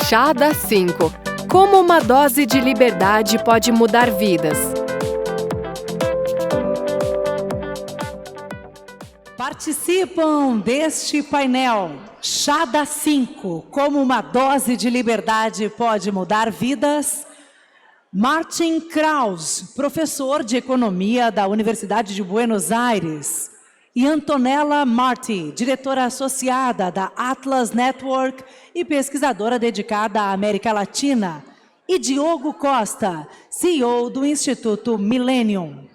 Chá das 5. Como uma dose de liberdade pode mudar vidas. Participam deste painel Chá das 5. Como uma dose de liberdade pode mudar vidas. Martin Kraus, professor de Economia da Universidade de Buenos Aires. E Antonella Marti, diretora associada da Atlas Network e pesquisadora dedicada à América Latina. E Diogo Costa, CEO do Instituto Millennium.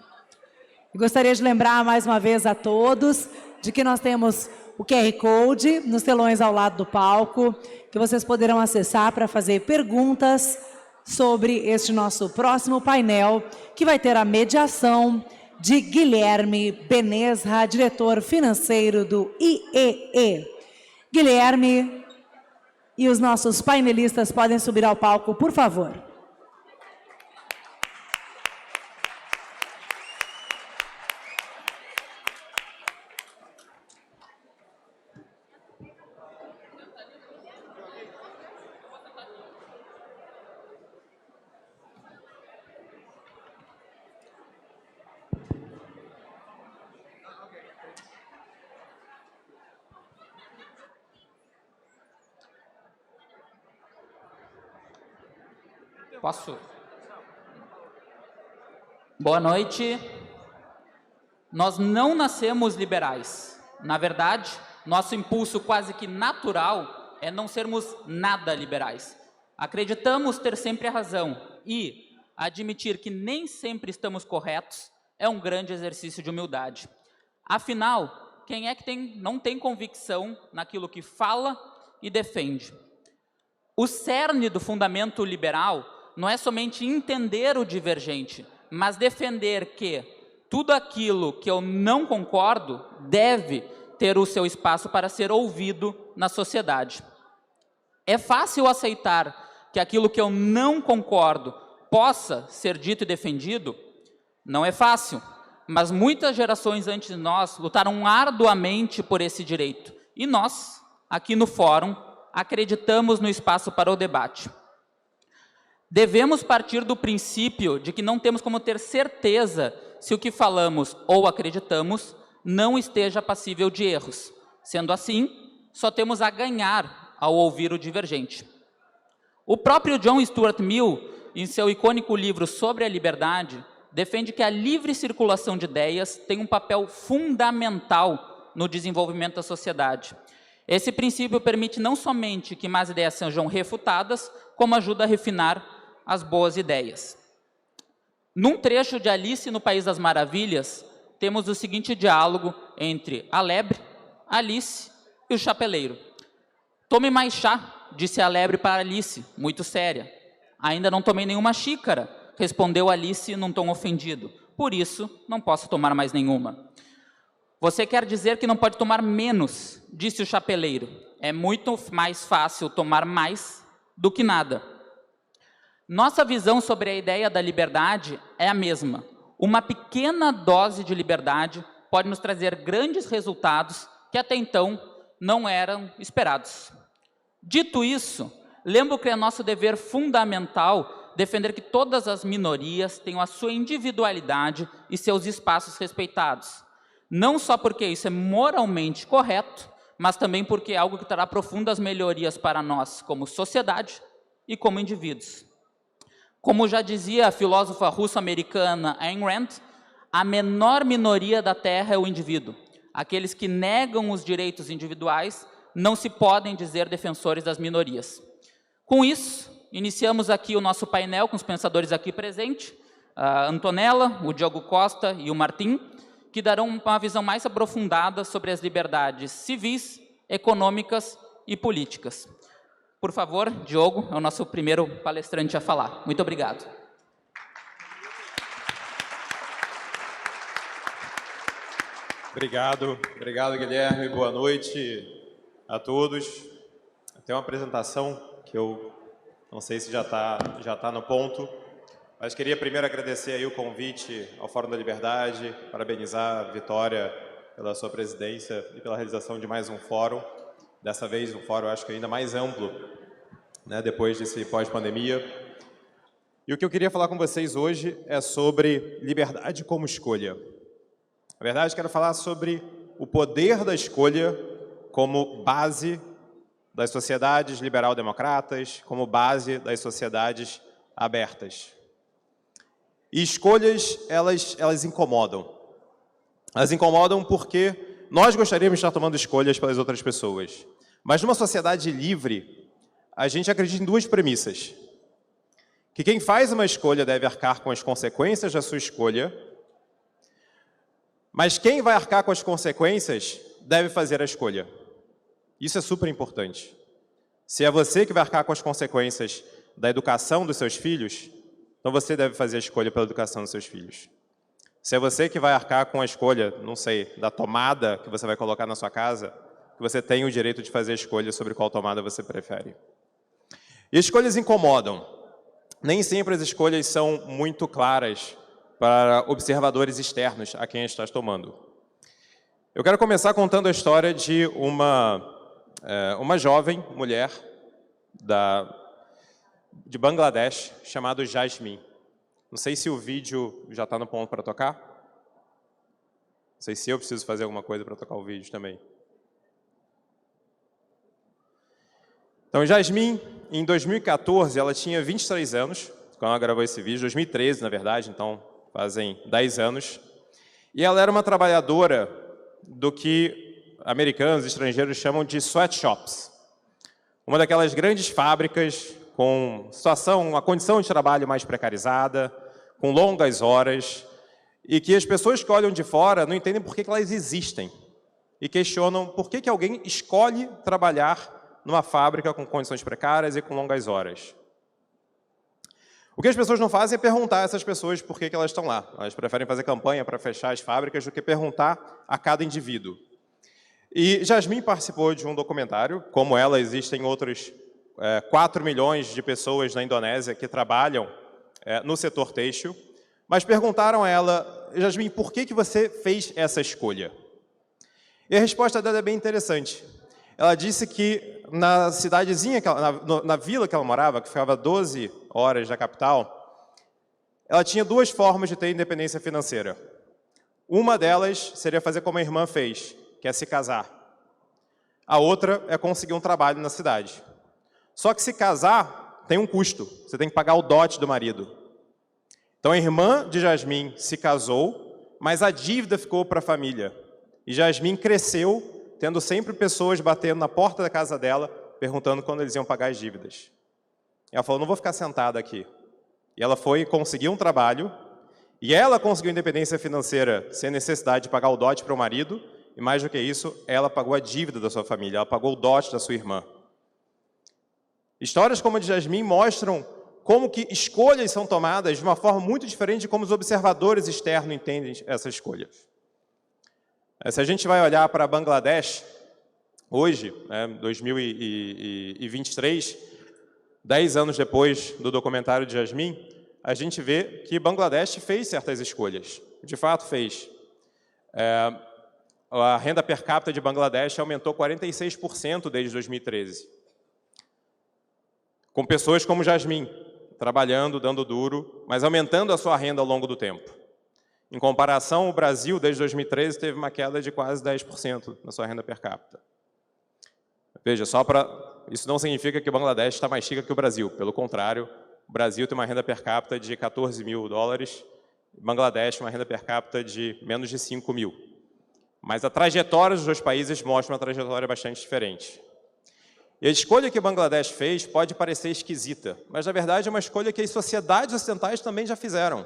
Eu gostaria de lembrar mais uma vez a todos de que nós temos o QR Code nos telões ao lado do palco, que vocês poderão acessar para fazer perguntas sobre este nosso próximo painel, que vai ter a mediação de Guilherme Benezra, diretor financeiro do IEE. Guilherme e os nossos painelistas podem subir ao palco, por favor. Posso? Boa noite. Nós não nascemos liberais. Na verdade, nosso impulso quase que natural é não sermos nada liberais. Acreditamos ter sempre a razão e admitir que nem sempre estamos corretos é um grande exercício de humildade. Afinal, quem é que não tem convicção naquilo que fala e defende? O cerne do fundamento liberal não é somente entender o divergente, mas defender que tudo aquilo que eu não concordo deve ter o seu espaço para ser ouvido na sociedade. É fácil aceitar que aquilo que eu não concordo possa ser dito e defendido? Não é fácil, mas muitas gerações antes de nós lutaram arduamente por esse direito. E nós, aqui no fórum, acreditamos no espaço para o debate. Devemos partir do princípio de que não temos como ter certeza se o que falamos ou acreditamos não esteja passível de erros. Sendo assim, só temos a ganhar ao ouvir o divergente. O próprio John Stuart Mill, em seu icônico livro Sobre a Liberdade, defende que a livre circulação de ideias tem um papel fundamental no desenvolvimento da sociedade. Esse princípio permite não somente que más ideias sejam refutadas, como ajuda a refinar as boas ideias. Num trecho de Alice no País das Maravilhas, temos o seguinte diálogo entre a lebre, Alice e o chapeleiro. Tome mais chá, disse a lebre para Alice, muito séria. Ainda não tomei nenhuma xícara, respondeu Alice num tom ofendido. Por isso, não posso tomar mais nenhuma. Você quer dizer que não pode tomar menos, disse o chapeleiro. É muito mais fácil tomar mais do que nada. Nossa visão sobre a ideia da liberdade é a mesma. Uma pequena dose de liberdade pode nos trazer grandes resultados que até então não eram esperados. Dito isso, lembro que é nosso dever fundamental defender que todas as minorias tenham a sua individualidade e seus espaços respeitados. Não só porque isso é moralmente correto, mas também porque é algo que trará profundas melhorias para nós como sociedade e como indivíduos. Como já dizia a filósofa russo-americana Ayn Rand, a menor minoria da Terra é o indivíduo. Aqueles que negam os direitos individuais não se podem dizer defensores das minorias. Com isso, iniciamos aqui o nosso painel com os pensadores aqui presentes, a Antonella, o Diogo Costa e o Martim, que darão uma visão mais aprofundada sobre as liberdades civis, econômicas e políticas. Por favor, Diogo, é o nosso primeiro palestrante a falar. Muito obrigado. Obrigado, Guilherme. Boa noite a todos. Tem uma apresentação que eu não sei se já tá no ponto, mas queria primeiro agradecer aí o convite ao Fórum da Liberdade, parabenizar a Vitória pela sua presidência e pela realização de mais um fórum. Dessa vez, um fórum, acho que ainda mais amplo né, depois desse pós-pandemia. E o que eu queria falar com vocês hoje é sobre liberdade como escolha. Na verdade, quero falar sobre o poder da escolha como base das sociedades liberal-democratas, como base das sociedades abertas. E escolhas, elas incomodam. Elas incomodam porque nós gostaríamos de estar tomando escolhas pelas outras pessoas. Mas numa sociedade livre, a gente acredita em duas premissas. Que quem faz uma escolha deve arcar com as consequências da sua escolha, mas quem vai arcar com as consequências deve fazer a escolha. Isso é super importante. Se é você que vai arcar com as consequências da educação dos seus filhos, então você deve fazer a escolha pela educação dos seus filhos. Se é você que vai arcar com a escolha, não sei, da tomada que você vai colocar na sua casa, que você tem o direito de fazer a escolha sobre qual tomada você prefere. E escolhas incomodam. Nem sempre as escolhas são muito claras para observadores externos a quem estás tomando. Eu quero começar contando a história de uma jovem mulher de Bangladesh, chamada Jasmine. Não sei se o vídeo já está no ponto para tocar. Não sei se eu preciso fazer alguma coisa para tocar o vídeo também. Então, Jasmine, em 2014, ela tinha 23 anos, quando ela gravou esse vídeo, 2013, na verdade, então fazem 10 anos. E ela era uma trabalhadora do que americanos e estrangeiros chamam de sweatshops. Uma daquelas grandes fábricas com uma condição de trabalho mais precarizada, com longas horas, e que as pessoas que olham de fora não entendem por que elas existem e questionam por que alguém escolhe trabalhar numa fábrica com condições precárias e com longas horas. O que as pessoas não fazem é perguntar a essas pessoas por que elas estão lá. Elas preferem fazer campanha para fechar as fábricas do que perguntar a cada indivíduo. E Jasmine participou de um documentário. Como ela, existem outros 4 milhões de pessoas na Indonésia que trabalham no setor têxtil. Mas perguntaram a ela, Jasmine, por que você fez essa escolha? E a resposta dela é bem interessante. Ela disse que na cidadezinha, na vila que ela morava, que ficava 12 horas da capital, ela tinha 2 formas de ter independência financeira. Uma delas seria fazer como a irmã fez, que é se casar. A outra é conseguir um trabalho na cidade. Só que se casar tem um custo, você tem que pagar o dote do marido. Então a irmã de Jasmine se casou, mas a dívida ficou para a família. E Jasmine cresceu tendo sempre pessoas batendo na porta da casa dela, perguntando quando eles iam pagar as dívidas. E ela falou, não vou ficar sentada aqui. E ela foi conseguir um trabalho, e ela conseguiu independência financeira sem necessidade de pagar o dote para o marido, e mais do que isso, ela pagou a dívida da sua família, ela pagou o dote da sua irmã. Histórias como a de Jasmine mostram como que escolhas são tomadas de uma forma muito diferente de como os observadores externos entendem essas escolhas. Se a gente vai olhar para Bangladesh, hoje, 2023, 10 anos depois do documentário de Jasmine, a gente vê que Bangladesh fez certas escolhas. De fato, fez. A renda per capita de Bangladesh aumentou 46% desde 2013. Com pessoas como Jasmine, trabalhando, dando duro, mas aumentando a sua renda ao longo do tempo. Em comparação, o Brasil, desde 2013, teve uma queda de quase 10% na sua renda per capita. Veja, isso não significa que o Bangladesh está mais rico que o Brasil. Pelo contrário, o Brasil tem uma renda per capita de 14 mil dólares, Bangladesh uma renda per capita de menos de 5 mil. Mas a trajetória dos 2 países mostra uma trajetória bastante diferente. E a escolha que Bangladesh fez pode parecer esquisita, mas, na verdade, é uma escolha que as sociedades ocidentais também já fizeram.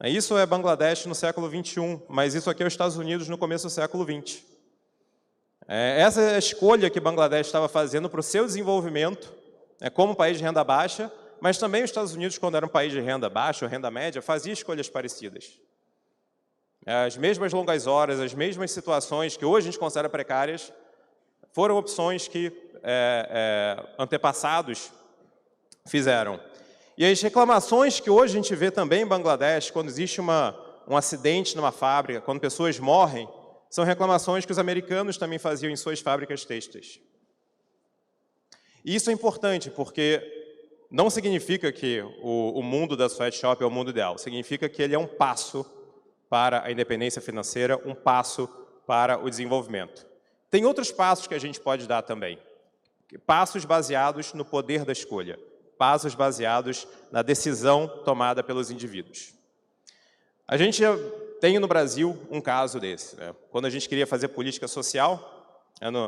Isso é Bangladesh no século XXI, mas isso aqui é os Estados Unidos no começo do século XX. Essa é a escolha que Bangladesh estava fazendo para o seu desenvolvimento, como país de renda baixa, mas também os Estados Unidos, quando era um país de renda baixa ou renda média, fazia escolhas parecidas. As mesmas longas horas, as mesmas situações que hoje a gente considera precárias, foram opções que antepassados fizeram. E as reclamações que hoje a gente vê também em Bangladesh, quando existe um acidente numa fábrica, quando pessoas morrem, são reclamações que os americanos também faziam em suas fábricas têxteis. E isso é importante, porque não significa que o mundo da sweatshop é o mundo ideal. Significa que ele é um passo para a independência financeira, um passo para o desenvolvimento. Tem outros passos que a gente pode dar também. Passos baseados no poder da escolha. Passos baseados na decisão tomada pelos indivíduos. A gente tem no Brasil um caso desse, né? Quando a gente queria fazer política social,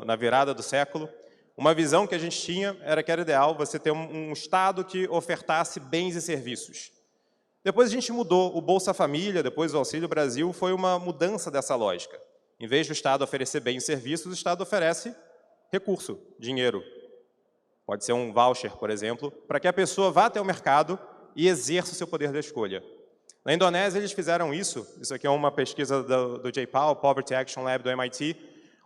na virada do século, uma visão que a gente tinha era que era ideal você ter um Estado que ofertasse bens e serviços. Depois a gente mudou o Bolsa Família, depois o Auxílio Brasil, foi uma mudança dessa lógica. Em vez do Estado oferecer bens e serviços, o Estado oferece recurso, dinheiro. Pode ser um voucher, por exemplo, para que a pessoa vá até o mercado e exerça o seu poder da escolha. Na Indonésia, eles fizeram isso aqui é uma pesquisa do J-PAL, Poverty Action Lab do MIT,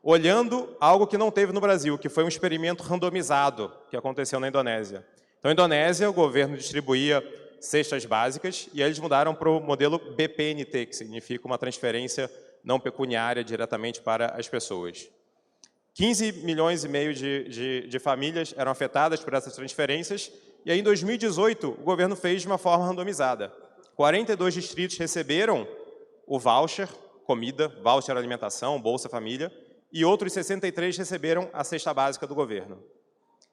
olhando algo que não teve no Brasil, que foi um experimento randomizado que aconteceu na Indonésia. Então, na Indonésia, o governo distribuía cestas básicas e aí eles mudaram para o modelo BPNT, que significa uma transferência não pecuniária diretamente para as pessoas. 15 milhões e meio de famílias eram afetadas por essas transferências e aí, em 2018, o governo fez de uma forma randomizada. 42 distritos receberam o voucher, comida, voucher alimentação, Bolsa Família, e outros 63 receberam a cesta básica do governo.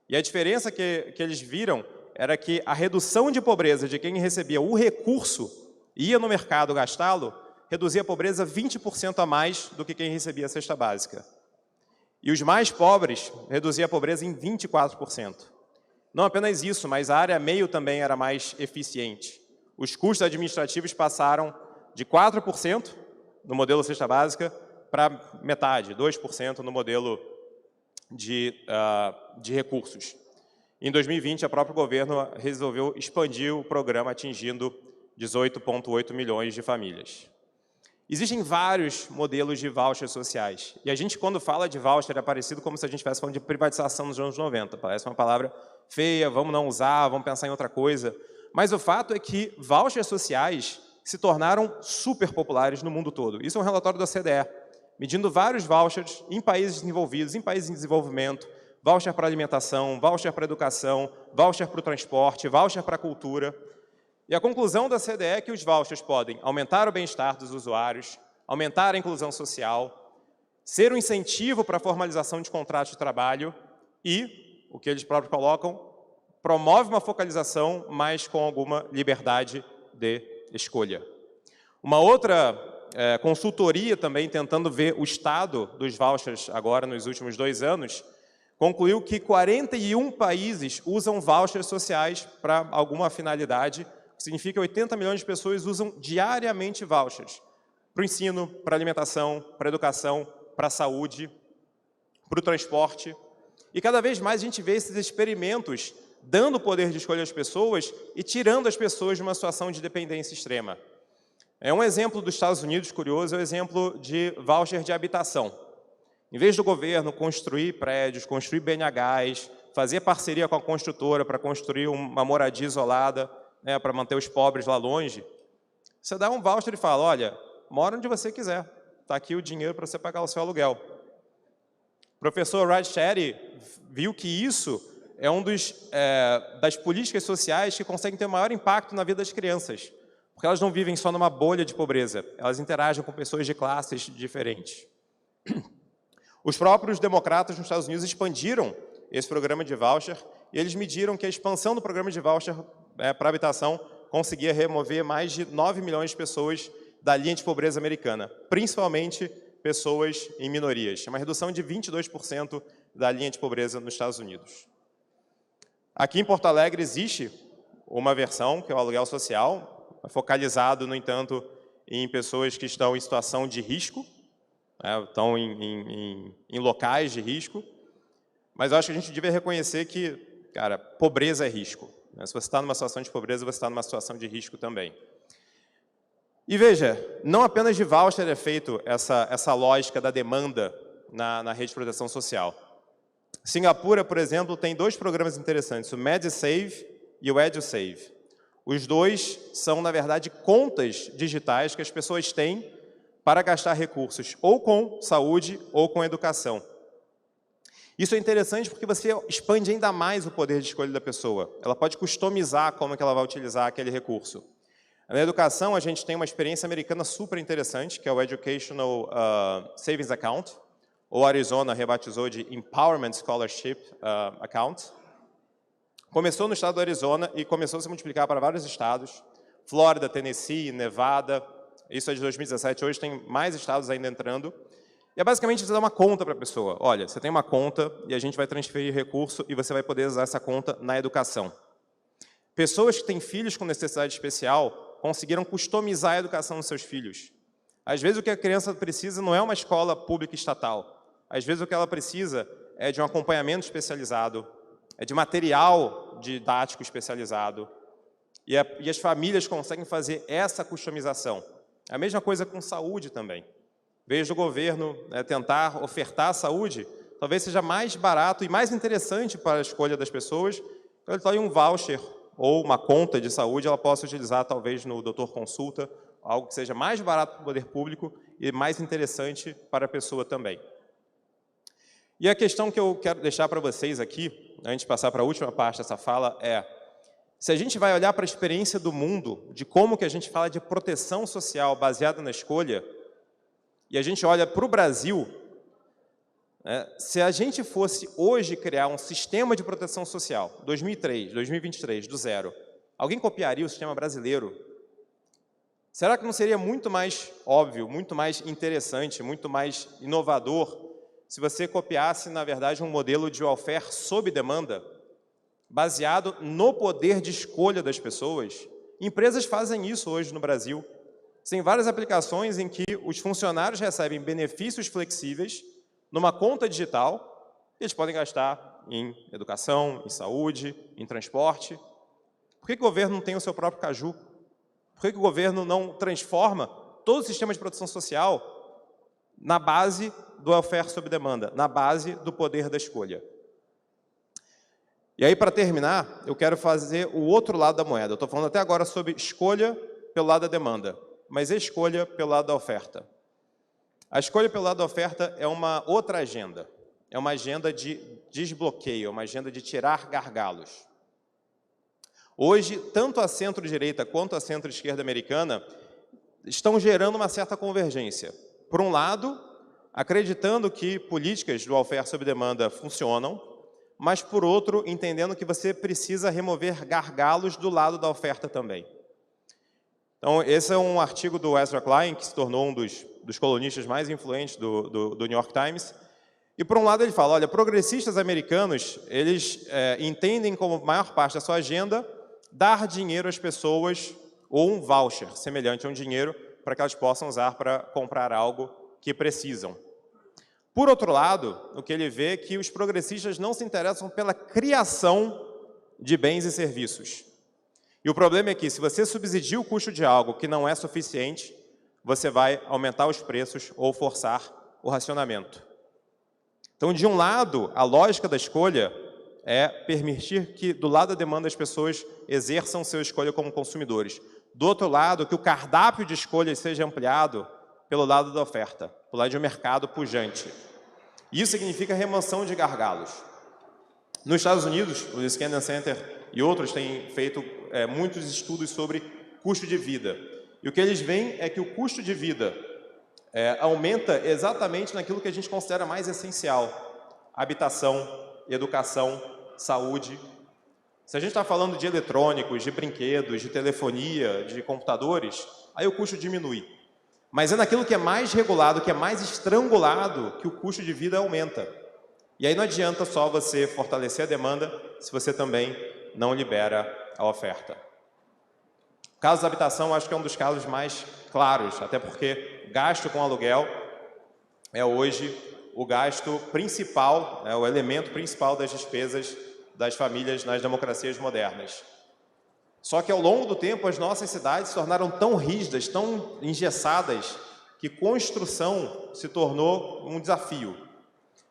E a diferença que eles viram era que a redução de pobreza de quem recebia o recurso, ia no mercado gastá-lo, reduzia a pobreza 20% a mais do que quem recebia a cesta básica. E os mais pobres reduzia a pobreza em 24%. Não apenas isso, mas a área meio também era mais eficiente. Os custos administrativos passaram de 4% no modelo cesta básica para metade, 2% no modelo de recursos. Em 2020, o próprio governo resolveu expandir o programa, atingindo 18,8 milhões de famílias. Existem vários modelos de vouchers sociais. E a gente, quando fala de voucher, é parecido como se a gente estivesse falando de privatização nos anos 90. Parece uma palavra feia, vamos não usar, vamos pensar em outra coisa. Mas o fato é que vouchers sociais se tornaram super populares no mundo todo. Isso é um relatório da OCDE, medindo vários vouchers em países desenvolvidos, em países em desenvolvimento, voucher para alimentação, voucher para educação, voucher para o transporte, voucher para a cultura. E a conclusão da OCDE é que os vouchers podem aumentar o bem-estar dos usuários, aumentar a inclusão social, ser um incentivo para a formalização de contratos de trabalho e, o que eles próprios colocam, promove uma focalização, mas com alguma liberdade de escolha. Uma outra consultoria também, tentando ver o estado dos vouchers agora nos últimos 2 anos, concluiu que 41 países usam vouchers sociais para alguma finalidade, que significa que 80 milhões de pessoas usam diariamente vouchers para o ensino, para a alimentação, para a educação, para a saúde, para o transporte. E cada vez mais a gente vê esses experimentos dando o poder de escolha às pessoas e tirando as pessoas de uma situação de dependência extrema. Um exemplo dos Estados Unidos, curioso, é o exemplo de voucher de habitação. Em vez do governo construir prédios, construir BNHs, fazer parceria com a construtora para construir uma moradia isolada, para manter os pobres lá longe, você dá um voucher e fala, olha, mora onde você quiser, está aqui o dinheiro para você pagar o seu aluguel. O professor Raj Chetty viu que isso é das políticas sociais que conseguem ter o maior impacto na vida das crianças, porque elas não vivem só numa bolha de pobreza, elas interagem com pessoas de classes diferentes. Os próprios democratas nos Estados Unidos expandiram esse programa de voucher e eles mediram que a expansão do programa de voucher para habitação conseguia remover mais de 9 milhões de pessoas da linha de pobreza americana, principalmente pessoas em minorias. É uma redução de 22% da linha de pobreza nos Estados Unidos. Aqui em Porto Alegre existe uma versão, que é o aluguel social, focalizado, no entanto, em pessoas que estão em situação de risco, estão em locais de risco, mas eu acho que a gente deve reconhecer que, cara, pobreza é risco. Se você está numa situação de pobreza, você está numa situação de risco também. E veja, não apenas de voucher é feito essa lógica da demanda na rede de proteção social. Singapura, por exemplo, tem 2 programas interessantes, o MediSave e o EduSave. Os 2 são, na verdade, contas digitais que as pessoas têm para gastar recursos ou com saúde ou com educação. Isso é interessante porque você expande ainda mais o poder de escolha da pessoa. Ela pode customizar como é que ela vai utilizar aquele recurso. Na educação, a gente tem uma experiência americana super interessante, que é o Educational Savings Account, ou Arizona rebatizou de Empowerment Scholarship Account. Começou no estado do Arizona e começou a se multiplicar para vários estados. Flórida, Tennessee, Nevada, isso é de 2017, hoje tem mais estados ainda entrando. E é basicamente você dá uma conta para a pessoa. Olha, você tem uma conta e a gente vai transferir recurso e você vai poder usar essa conta na educação. Pessoas que têm filhos com necessidade especial conseguiram customizar a educação dos seus filhos. Às vezes o que a criança precisa não é uma escola pública estatal. Às vezes o que ela precisa é de um acompanhamento especializado, é de material didático especializado. E as famílias conseguem fazer essa customização. A mesma coisa com saúde também. Em vez do governo tentar ofertar a saúde, talvez seja mais barato e mais interessante para a escolha das pessoas, então ele tem um voucher ou uma conta de saúde, ela possa utilizar talvez no doutor consulta, algo que seja mais barato para o poder público e mais interessante para a pessoa também. E a questão que eu quero deixar para vocês aqui, antes de passar para a última parte dessa fala, é: se a gente vai olhar para a experiência do mundo, de como que a gente fala de proteção social baseada na escolha, e a gente olha para o Brasil, se a gente fosse hoje criar um sistema de proteção social, 2023, do zero, alguém copiaria o sistema brasileiro? Será que não seria muito mais óbvio, muito mais interessante, muito mais inovador, se você copiasse, na verdade, um modelo de welfare sob demanda, baseado no poder de escolha das pessoas? Empresas fazem isso hoje no Brasil. Tem várias aplicações em que os funcionários recebem benefícios flexíveis numa conta digital que eles podem gastar em educação, em saúde, em transporte. Por que o governo não tem o seu próprio caju? Por que o governo não transforma todo o sistema de proteção social na base do welfare sob demanda, na base do poder da escolha? E aí, para terminar, eu quero fazer o outro lado da moeda. Eu estou falando até agora sobre escolha pelo lado da demanda, mas escolha pelo lado da oferta. A escolha pelo lado da oferta é uma outra agenda. É uma agenda de desbloqueio, é uma agenda de tirar gargalos. Hoje, tanto a centro-direita quanto a centro-esquerda americana estão gerando uma certa convergência. Por um lado, acreditando que políticas do welfare sob demanda funcionam, mas, por outro, entendendo que você precisa remover gargalos do lado da oferta também. Então, esse é um artigo do Ezra Klein, que se tornou um dos colunistas mais influentes do New York Times. E, por um lado, ele fala, olha, progressistas americanos, eles entendem como maior parte da sua agenda dar dinheiro às pessoas ou um voucher semelhante a um dinheiro para que elas possam usar para comprar algo que precisam. Por outro lado, o que ele vê é que os progressistas não se interessam pela criação de bens e serviços. E o problema é que, se você subsidia o custo de algo que não é suficiente, você vai aumentar os preços ou forçar o racionamento. Então, de um lado, a lógica da escolha é permitir que, do lado da demanda, as pessoas exerçam sua escolha como consumidores. Do outro lado, que o cardápio de escolhas seja ampliado pelo lado da oferta, pelo lado de um mercado pujante. Isso significa remoção de gargalos. Nos Estados Unidos, o Skandden Center e outros têm feito muitos estudos sobre custo de vida. E o que eles veem é que o custo de vida aumenta exatamente naquilo que a gente considera mais essencial: habitação, educação, saúde. Se a gente está falando de eletrônicos, de brinquedos, de telefonia, de computadores, aí o custo diminui. Mas é naquilo que é mais regulado, que é mais estrangulado, que o custo de vida aumenta. E aí não adianta só você fortalecer a demanda se você também não libera a oferta. O caso da habitação, acho que é um dos casos mais claros, até porque gasto com aluguel é hoje o gasto principal, o elemento principal das despesas das famílias nas democracias modernas. Só que ao longo do tempo as nossas cidades se tornaram tão rígidas, tão engessadas, que construção se tornou um desafio.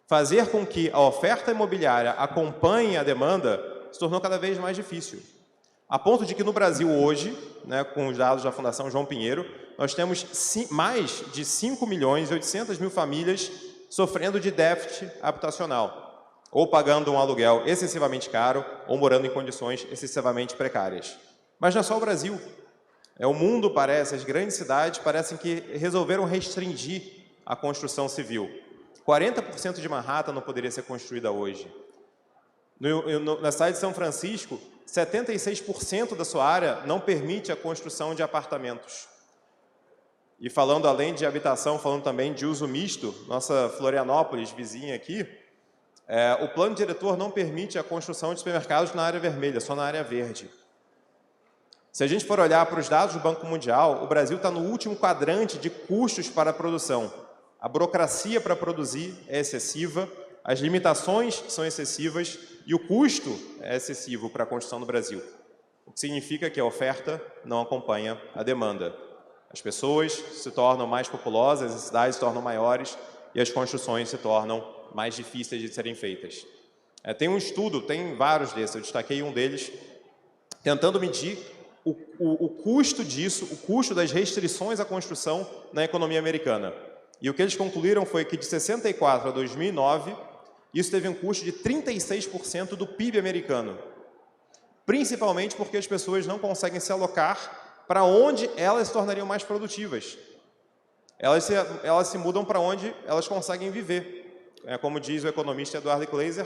Fazer com que a oferta imobiliária acompanhe a demanda se tornou cada vez mais difícil. A ponto de que no Brasil hoje, com os dados da Fundação João Pinheiro, nós temos mais de 5.800.000 famílias sofrendo de déficit habitacional. ou pagando um aluguel excessivamente caro, ou morando em condições excessivamente precárias. Mas não é só o Brasil. O mundo parece, as grandes cidades parecem que resolveram restringir a construção civil. 40% de Manhattan não poderia ser construída hoje. Na cidade de São Francisco, 76% da sua área não permite a construção de apartamentos. E falando além de habitação, falando também de uso misto, nossa Florianópolis, vizinha aqui, o plano diretor não permite a construção de supermercados na área vermelha, só na área verde. Se a gente for olhar para os dados do Banco Mundial, o Brasil está no último quadrante de custos para a produção. A burocracia para produzir é excessiva, as limitações são excessivas e o custo é excessivo para a construção no Brasil. O que significa que a oferta não acompanha a demanda. As pessoas se tornam mais populosas, as cidades se tornam maiores e as construções se tornam mais difíceis de serem feitas. Tem um estudo, tem vários desses, eu destaquei um deles, tentando medir o custo disso, o custo das restrições à construção na economia americana. E o que eles concluíram foi que de 64 a 2009, isso teve um custo de 36% do PIB americano. Principalmente porque as pessoas não conseguem se alocar para onde elas se tornariam mais produtivas. Elas se mudam para onde elas conseguem viver. Como diz o economista Eduardo Kleiser,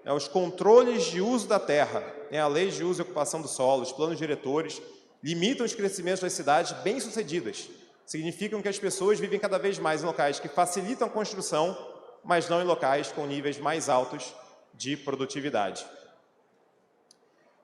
os controles de uso da terra, a lei de uso e ocupação do solo, os planos diretores, limitam os crescimentos das cidades bem-sucedidas. Significam que as pessoas vivem cada vez mais em locais que facilitam a construção, mas não em locais com níveis mais altos de produtividade.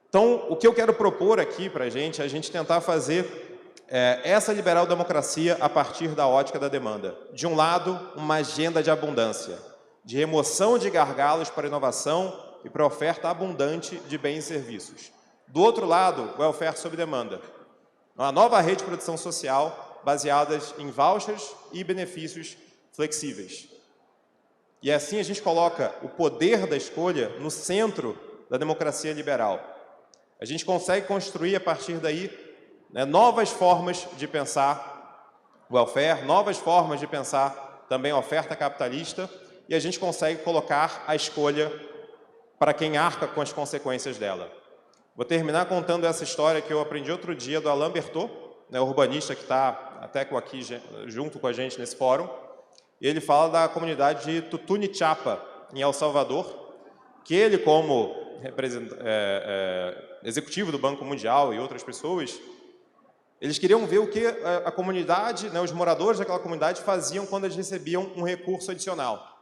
Então, o que eu quero propor aqui para a gente é a gente tentar fazer essa liberal-democracia a partir da ótica da demanda. De um lado, uma agenda de abundância, de remoção de gargalos para a inovação e para a oferta abundante de bens e serviços. Do outro lado, o welfare sob demanda. Uma nova rede de produção social baseadas em vouchers e benefícios flexíveis. E assim a gente coloca o poder da escolha no centro da democracia liberal. A gente consegue construir a partir daí novas formas de pensar o welfare, novas formas de pensar também a oferta capitalista, e a gente consegue colocar a escolha para quem arca com as consequências dela. Vou terminar contando essa história que eu aprendi outro dia do Alain Berthaud, urbanista que está até aqui junto com a gente nesse fórum. E ele fala da comunidade de Tutunichapa, em El Salvador, que ele, como executivo do Banco Mundial e outras pessoas, eles queriam ver o que a comunidade, os moradores daquela comunidade faziam quando eles recebiam um recurso adicional.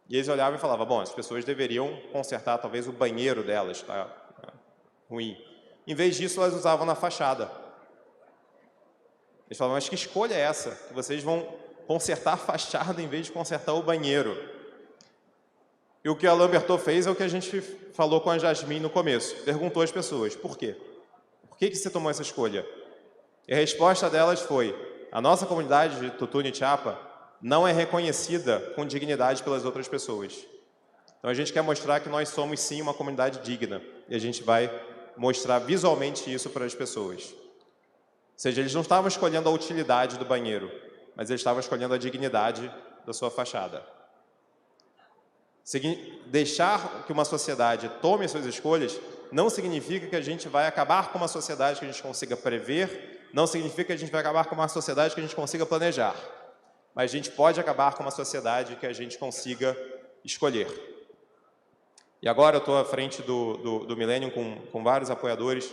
E eles olhavam e falavam, bom, as pessoas deveriam consertar talvez o banheiro delas, está ruim. Em vez disso, elas usavam na fachada. Eles falavam, mas que escolha é essa? Que vocês vão consertar a fachada em vez de consertar o banheiro. E o que a Alain Berthaud fez é o que a gente falou com a Jasmine no começo. Perguntou às pessoas, por quê? Por que você tomou essa escolha? E a resposta delas foi, a nossa comunidade de Tutunichapa não é reconhecida com dignidade pelas outras pessoas. Então a gente quer mostrar que nós somos sim uma comunidade digna. E a gente vai mostrar visualmente isso para as pessoas. Ou seja, eles não estavam escolhendo a utilidade do banheiro, mas eles estavam escolhendo a dignidade da sua fachada. Deixar que uma sociedade tome as suas escolhas não significa que a gente vai acabar com uma sociedade que a gente consiga prever, não significa que a gente vai acabar com uma sociedade que a gente consiga planejar, mas a gente pode acabar com uma sociedade que a gente consiga escolher. E agora eu estou à frente do Millennium com vários apoiadores,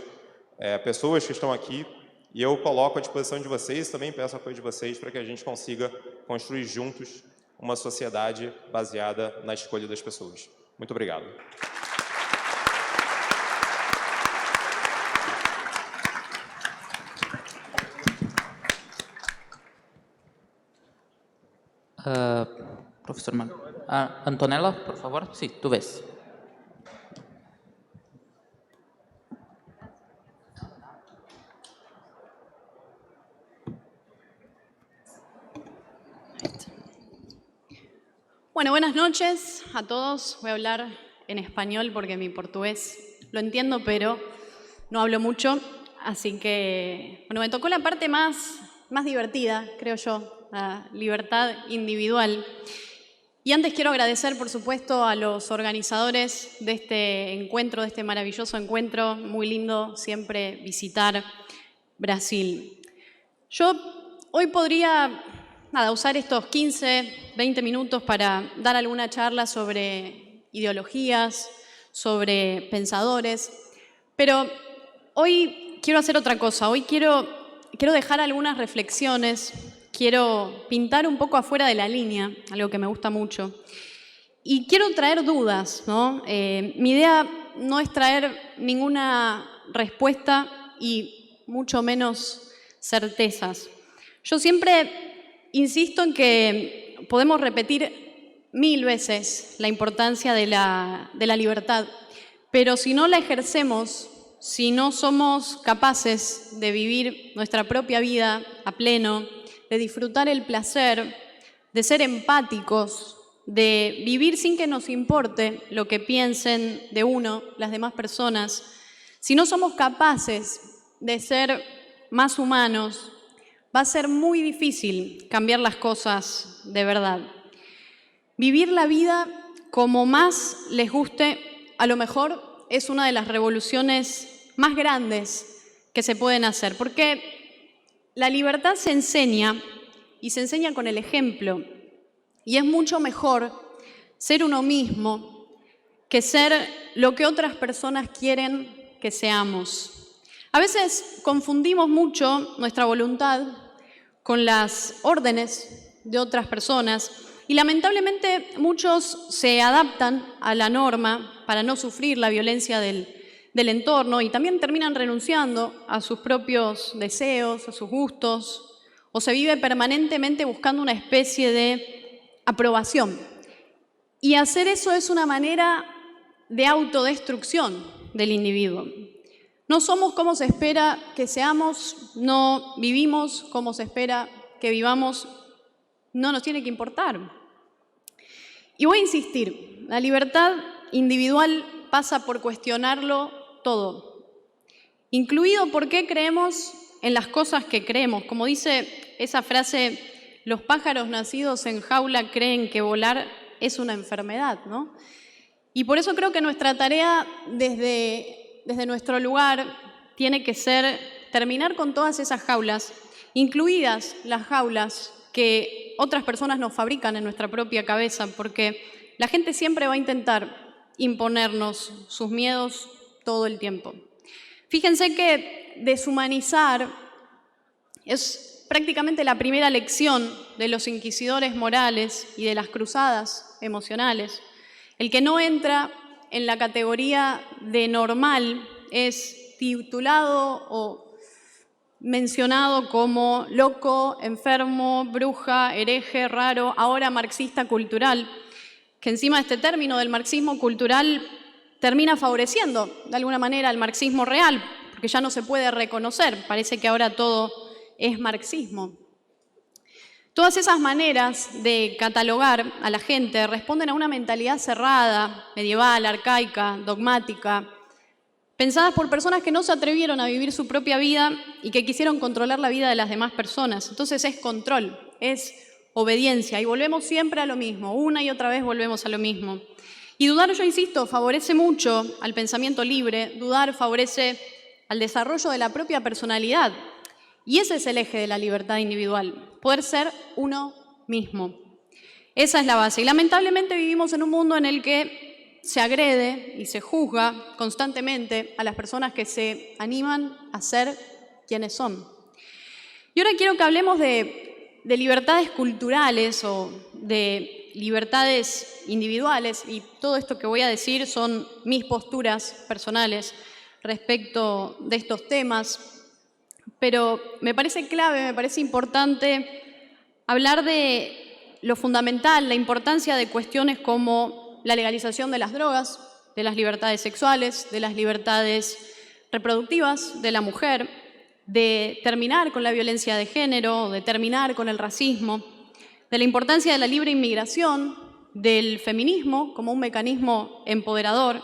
pessoas que estão aqui, e eu coloco à disposição de vocês, também peço apoio de vocês para que a gente consiga construir juntos uma sociedade baseada na escolha das pessoas. Muito obrigado. Professor Antonella, por favor. Sí, tú ves. Bueno, buenas noches a todos. Voy a hablar en español porque mi portugués lo entiendo, pero no hablo mucho. Así que, bueno, me tocó la parte más divertida, creo yo, la libertad individual. Y antes quiero agradecer, por supuesto, a los organizadores de este encuentro, de este maravilloso encuentro. Muy lindo siempre visitar Brasil. Yo hoy podría usar estos 15, 20 minutos para dar alguna charla sobre ideologías, sobre pensadores, pero hoy quiero hacer otra cosa. Hoy quiero dejar algunas reflexiones, quiero pintar un poco afuera de la línea, algo que me gusta mucho, y quiero traer dudas, ¿no? Mi idea no es traer ninguna respuesta y mucho menos certezas. Yo siempre insisto en que podemos repetir 1000 veces la importancia de la libertad, pero si no la ejercemos, si no somos capaces de vivir nuestra propia vida a pleno, de disfrutar el placer, de ser empáticos, de vivir sin que nos importe lo que piensen de uno las demás personas, si no somos capaces de ser más humanos, va a ser muy difícil cambiar las cosas de verdad. Vivir la vida como más les guste, a lo mejor es una de las revoluciones más grandes que se pueden hacer, porque la libertad se enseña y se enseña con el ejemplo, y es mucho mejor ser uno mismo que ser lo que otras personas quieren que seamos. A veces confundimos mucho nuestra voluntad con las órdenes de otras personas y lamentablemente muchos se adaptan a la norma para no sufrir la violencia del entorno y también terminan renunciando a sus propios deseos, a sus gustos, o se vive permanentemente buscando una especie de aprobación. Y hacer eso es una manera de autodestrucción del individuo. No somos como se espera que seamos, no vivimos como se espera que vivamos, no nos tiene que importar. Y voy a insistir, la libertad individual pasa por cuestionarlo todo, incluido por qué creemos en las cosas que creemos. Como dice esa frase, los pájaros nacidos en jaula creen que volar es una enfermedad, ¿no? Y por eso creo que nuestra tarea desde nuestro lugar tiene que ser terminar con todas esas jaulas, incluidas las jaulas que otras personas nos fabrican en nuestra propia cabeza, porque la gente siempre va a intentar imponernos sus miedos todo el tiempo. Fíjense que deshumanizar es prácticamente la primera lección de los inquisidores morales y de las cruzadas emocionales. El que no entra en la categoría de normal es titulado o mencionado como loco, enfermo, bruja, hereje, raro, ahora marxista cultural, que encima este término del marxismo cultural termina favoreciendo de alguna manera al marxismo real, porque ya no se puede reconocer, parece que ahora todo es marxismo. Todas esas maneras de catalogar a la gente responden a una mentalidad cerrada, medieval, arcaica, dogmática, pensadas por personas que no se atrevieron a vivir su propia vida y que quisieron controlar la vida de las demás personas. Entonces es control, es obediencia, y volvemos siempre a lo mismo, una y otra vez volvemos a lo mismo. Y dudar, yo insisto, favorece mucho al pensamiento libre, dudar favorece al desarrollo de la propia personalidad. Y ese es el eje de la libertad individual, poder ser uno mismo. Esa es la base. Y lamentablemente vivimos en un mundo en el que se agrede y se juzga constantemente a las personas que se animan a ser quienes son. Y ahora quiero que hablemos de libertades culturales o de libertades individuales, y todo esto que voy a decir son mis posturas personales respecto de estos temas. Pero me parece clave, me parece importante hablar de lo fundamental, la importancia de cuestiones como la legalización de las drogas, de las libertades sexuales, de las libertades reproductivas de la mujer, de terminar con la violencia de género, de terminar con el racismo, de la importancia de la libre inmigración, del feminismo como un mecanismo empoderador,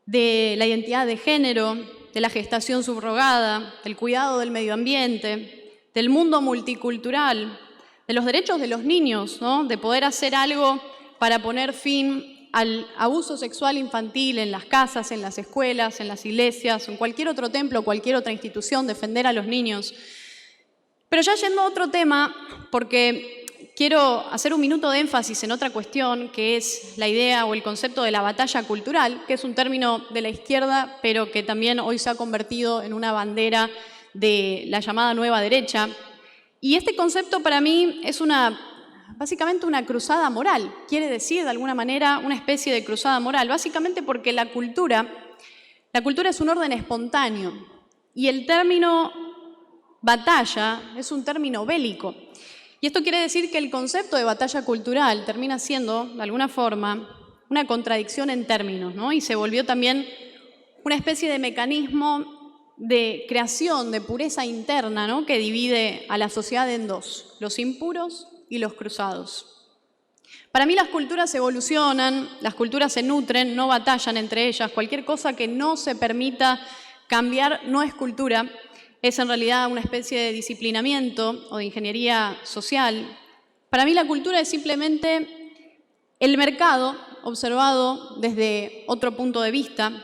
de la identidad de género, de la gestación subrogada, del cuidado del medio ambiente, del mundo multicultural, de los derechos de los niños, ¿no? De poder hacer algo para poner fin al abuso sexual infantil en las casas, en las escuelas, en las iglesias, en cualquier otro templo, cualquier otra institución, defender a los niños. Pero ya yendo a otro tema, porque quiero hacer un minuto de énfasis en otra cuestión, que es la idea o el concepto de la batalla cultural, que es un término de la izquierda, pero que también hoy se ha convertido en una bandera de la llamada nueva derecha. Y este concepto para mí es básicamente una cruzada moral, quiere decir de alguna manera una especie de cruzada moral, básicamente porque la cultura es un orden espontáneo y el término batalla es un término bélico. Y esto quiere decir que el concepto de batalla cultural termina siendo, de alguna forma, una contradicción en términos, ¿no? Y se volvió también una especie de mecanismo de creación, de pureza interna, ¿no? Que divide a la sociedad en dos, los impuros y los cruzados. Para mí las culturas evolucionan, las culturas se nutren, no batallan entre ellas. Cualquier cosa que no se permita cambiar no es cultura, es en realidad una especie de disciplinamiento o de ingeniería social. Para mí la cultura es simplemente el mercado observado desde otro punto de vista.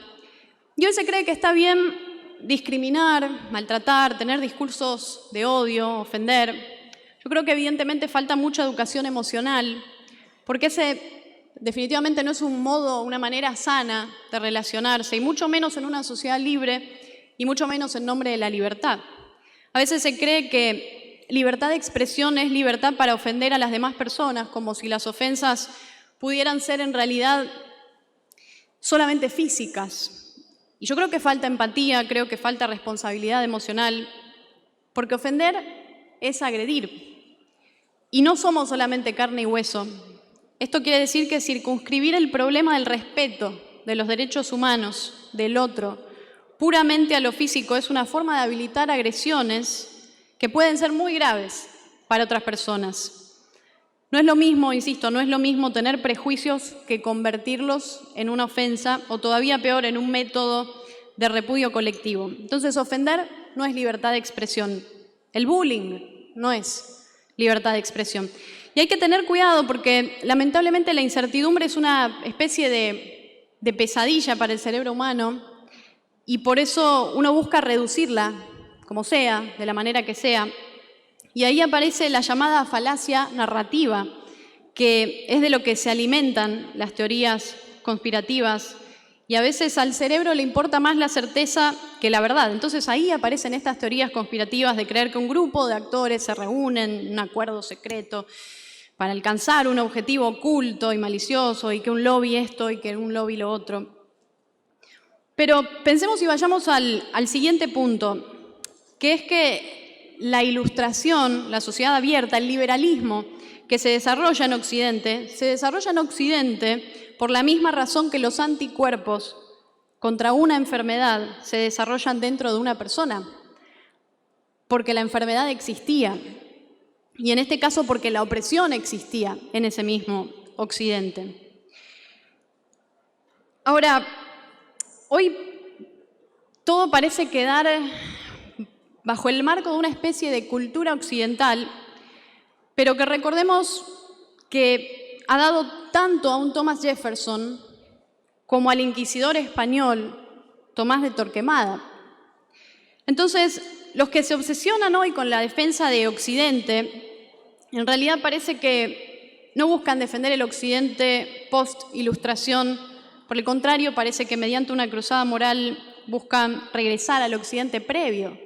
Y hoy se cree que está bien discriminar, maltratar, tener discursos de odio, ofender. Yo creo que evidentemente falta mucha educación emocional, porque ese definitivamente no es un modo, una manera sana de relacionarse, y mucho menos en una sociedad libre, y mucho menos en nombre de la libertad. A veces se cree que libertad de expresión es libertad para ofender a las demás personas, como si las ofensas pudieran ser en realidad solamente físicas. Y yo creo que falta empatía, creo que falta responsabilidad emocional, porque ofender es agredir. Y no somos solamente carne y hueso. Esto quiere decir que circunscribir el problema del respeto de los derechos humanos del otro puramente a lo físico es una forma de habilitar agresiones que pueden ser muy graves para otras personas. No es lo mismo, insisto, no es lo mismo tener prejuicios que convertirlos en una ofensa o todavía peor en un método de repudio colectivo. Entonces, ofender no es libertad de expresión. El bullying no es libertad de expresión. Y hay que tener cuidado porque lamentablemente la incertidumbre es una especie de pesadilla para el cerebro humano. Y por eso uno busca reducirla, como sea, de la manera que sea. Y ahí aparece la llamada falacia narrativa, que es de lo que se alimentan las teorías conspirativas. Y a veces al cerebro le importa más la certeza que la verdad. Entonces ahí aparecen estas teorías conspirativas de creer que un grupo de actores se reúnen en un acuerdo secreto para alcanzar un objetivo oculto y malicioso, y que un lobby esto y que un lobby lo otro. Pero pensemos y vayamos al siguiente punto, que es que la ilustración, la sociedad abierta, el liberalismo que se desarrolla en Occidente por la misma razón que los anticuerpos contra una enfermedad se desarrollan dentro de una persona, porque la enfermedad existía, y en este caso porque la opresión existía en ese mismo Occidente. Ahora, hoy todo parece quedar bajo el marco de una especie de cultura occidental, pero que recordemos que ha dado tanto a un Thomas Jefferson como al inquisidor español Tomás de Torquemada. Entonces, los que se obsesionan hoy con la defensa de Occidente, en realidad parece que no buscan defender el Occidente post-ilustración. Por el contrario, parece que mediante una cruzada moral buscan regresar al Occidente previo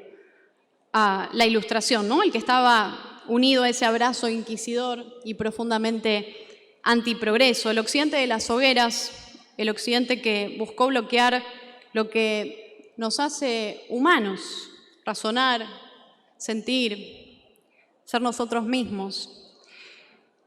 a la Ilustración, ¿no? El que estaba unido a ese abrazo inquisidor y profundamente antiprogreso. El Occidente de las hogueras, el Occidente que buscó bloquear lo que nos hace humanos, razonar, sentir, ser nosotros mismos.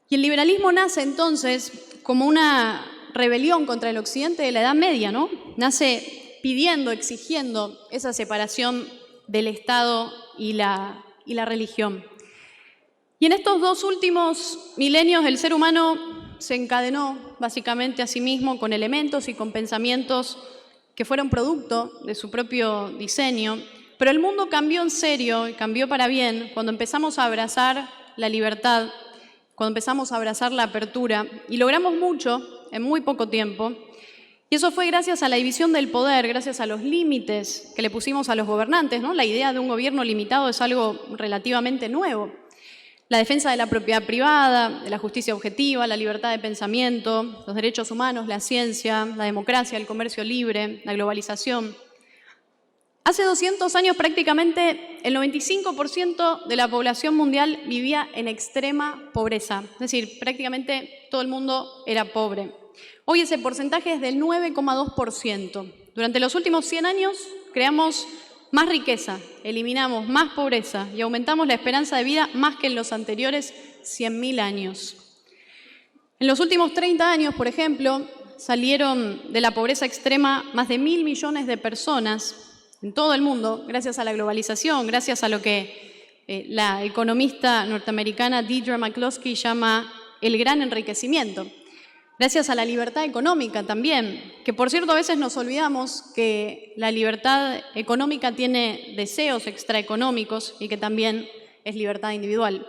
Y el liberalismo nace entonces como una rebelión contra el Occidente de la Edad Media, ¿no? Nace pidiendo, exigiendo esa separación del Estado y la religión. Y en estos dos últimos milenios el ser humano se encadenó básicamente a sí mismo con elementos y con pensamientos que fueron producto de su propio diseño, pero el mundo cambió en serio y cambió para bien cuando empezamos a abrazar la libertad, cuando empezamos a abrazar la apertura, y logramos mucho en muy poco tiempo. Y eso fue gracias a la división del poder, gracias a los límites que le pusimos a los gobernantes, ¿no? La idea de un gobierno limitado es algo relativamente nuevo. La defensa de la propiedad privada, de la justicia objetiva, la libertad de pensamiento, los derechos humanos, la ciencia, la democracia, el comercio libre, la globalización. Hace 200 años prácticamente el 95% de la población mundial vivía en extrema pobreza, es decir, prácticamente todo el mundo era pobre. Hoy ese porcentaje es del 9,2%. Durante los últimos 100 años creamos más riqueza, eliminamos más pobreza y aumentamos la esperanza de vida más que en los anteriores 100.000 años. En los últimos 30 años, por ejemplo, salieron de la pobreza extrema más de 1.000 millones de personas en todo el mundo, gracias a la globalización, gracias a lo que la economista norteamericana Deirdre McCloskey llama el gran enriquecimiento. Gracias a la libertad económica también, que por cierto a veces nos olvidamos que la libertad económica tiene deseos extraeconómicos y que también es libertad individual.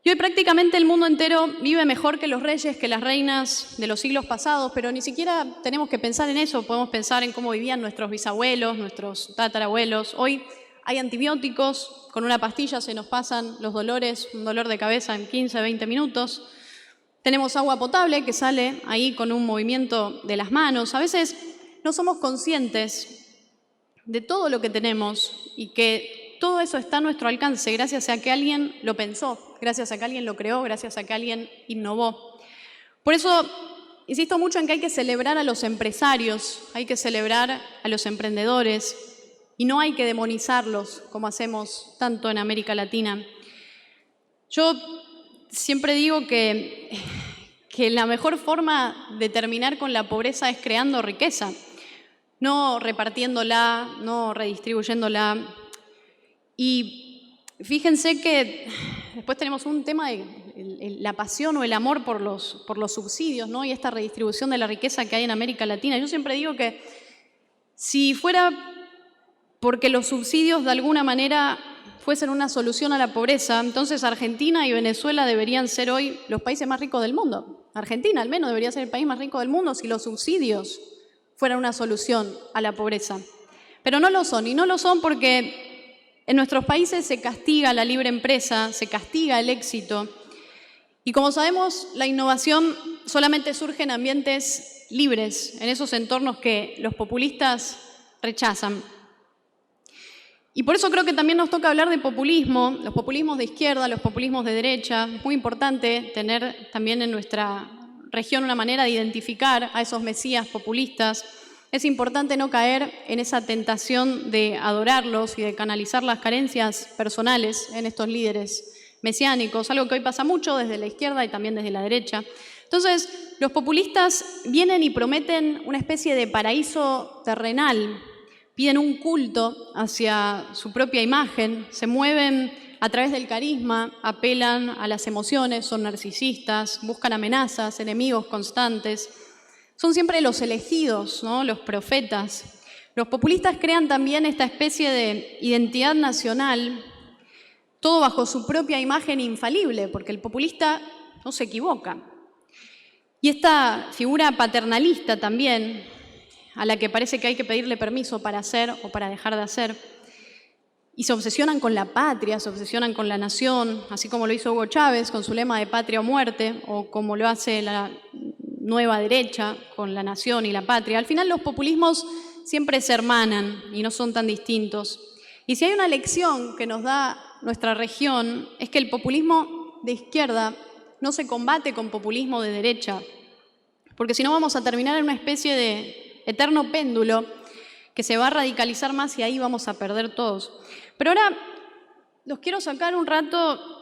Y hoy prácticamente el mundo entero vive mejor que los reyes, que las reinas de los siglos pasados, pero ni siquiera tenemos que pensar en eso, podemos pensar en cómo vivían nuestros bisabuelos, nuestros tatarabuelos. Hoy hay antibióticos, con una pastilla se nos pasan los dolores, un dolor de cabeza en 15, 20 minutos. Tenemos agua potable que sale ahí con un movimiento de las manos. A veces no somos conscientes de todo lo que tenemos y que todo eso está a nuestro alcance gracias a que alguien lo pensó, gracias a que alguien lo creó, gracias a que alguien innovó. Por eso insisto mucho en que hay que celebrar a los empresarios, hay que celebrar a los emprendedores y no hay que demonizarlos como hacemos tanto en América Latina. Yo siempre digo que la mejor forma de terminar con la pobreza es creando riqueza, no repartiéndola, no redistribuyéndola. Y fíjense que después tenemos un tema de la pasión o el amor por los subsidios, ¿no? Y esta redistribución de la riqueza que hay en América Latina. Yo siempre digo que si fuera porque los subsidios de alguna manera fuesen una solución a la pobreza, entonces Argentina y Venezuela deberían ser hoy los países más ricos del mundo. Argentina al menos debería ser el país más rico del mundo si los subsidios fueran una solución a la pobreza. Pero no lo son, y no lo son porque en nuestros países se castiga la libre empresa, se castiga el éxito. Y como sabemos, la innovación solamente surge en ambientes libres, en esos entornos que los populistas rechazan. Y por eso creo que también nos toca hablar de populismo, los populismos de izquierda, los populismos de derecha. Es muy importante tener también en nuestra región una manera de identificar a esos mesías populistas. Es importante no caer en esa tentación de adorarlos y de canalizar las carencias personales en estos líderes mesiánicos, algo que hoy pasa mucho desde la izquierda y también desde la derecha. Entonces, los populistas vienen y prometen una especie de paraíso terrenal, piden un culto hacia su propia imagen, se mueven a través del carisma, apelan a las emociones, son narcisistas, buscan amenazas, enemigos constantes. Son siempre los elegidos, ¿no? Los profetas. Los populistas crean también esta especie de identidad nacional, todo bajo su propia imagen infalible, porque el populista no se equivoca. Y esta figura paternalista también, a la que parece que hay que pedirle permiso para hacer o para dejar de hacer, y se obsesionan con la patria, se obsesionan con la nación, así como lo hizo Hugo Chávez con su lema de patria o muerte, o como lo hace la nueva derecha con la nación y la patria. Al final los populismos siempre se hermanan y no son tan distintos. Y si hay una lección que nos da nuestra región es que el populismo de izquierda no se combate con populismo de derecha, porque si no vamos a terminar en una especie de eterno péndulo que se va a radicalizar más y ahí vamos a perder todos. Pero ahora los quiero sacar un rato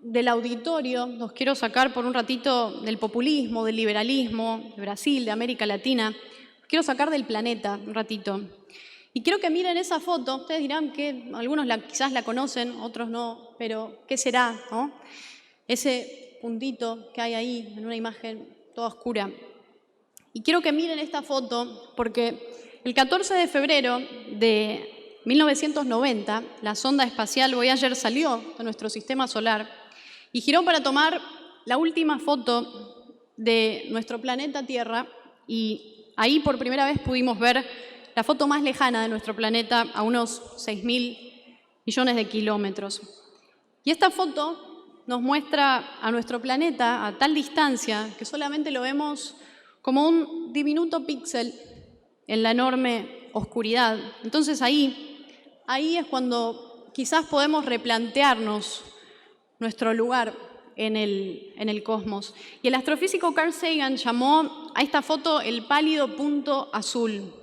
del auditorio, los quiero sacar por un ratito del populismo, del liberalismo, de Brasil, de América Latina, los quiero sacar del planeta un ratito. Y quiero que miren esa foto, ustedes dirán que algunos quizás la conocen, otros no, pero ¿qué será, no? Ese puntito que hay ahí en una imagen toda oscura. Y quiero que miren esta foto porque el 14 de febrero de 1990, la sonda espacial Voyager salió de nuestro sistema solar y giró para tomar la última foto de nuestro planeta Tierra y ahí por primera vez pudimos ver la foto más lejana de nuestro planeta a unos 6.000 millones de kilómetros. Y esta foto nos muestra a nuestro planeta a tal distancia que solamente lo vemos como un diminuto píxel en la enorme oscuridad. Entonces ahí es cuando quizás podemos replantearnos nuestro lugar en el cosmos. Y el astrofísico Carl Sagan llamó a esta foto el pálido punto azul.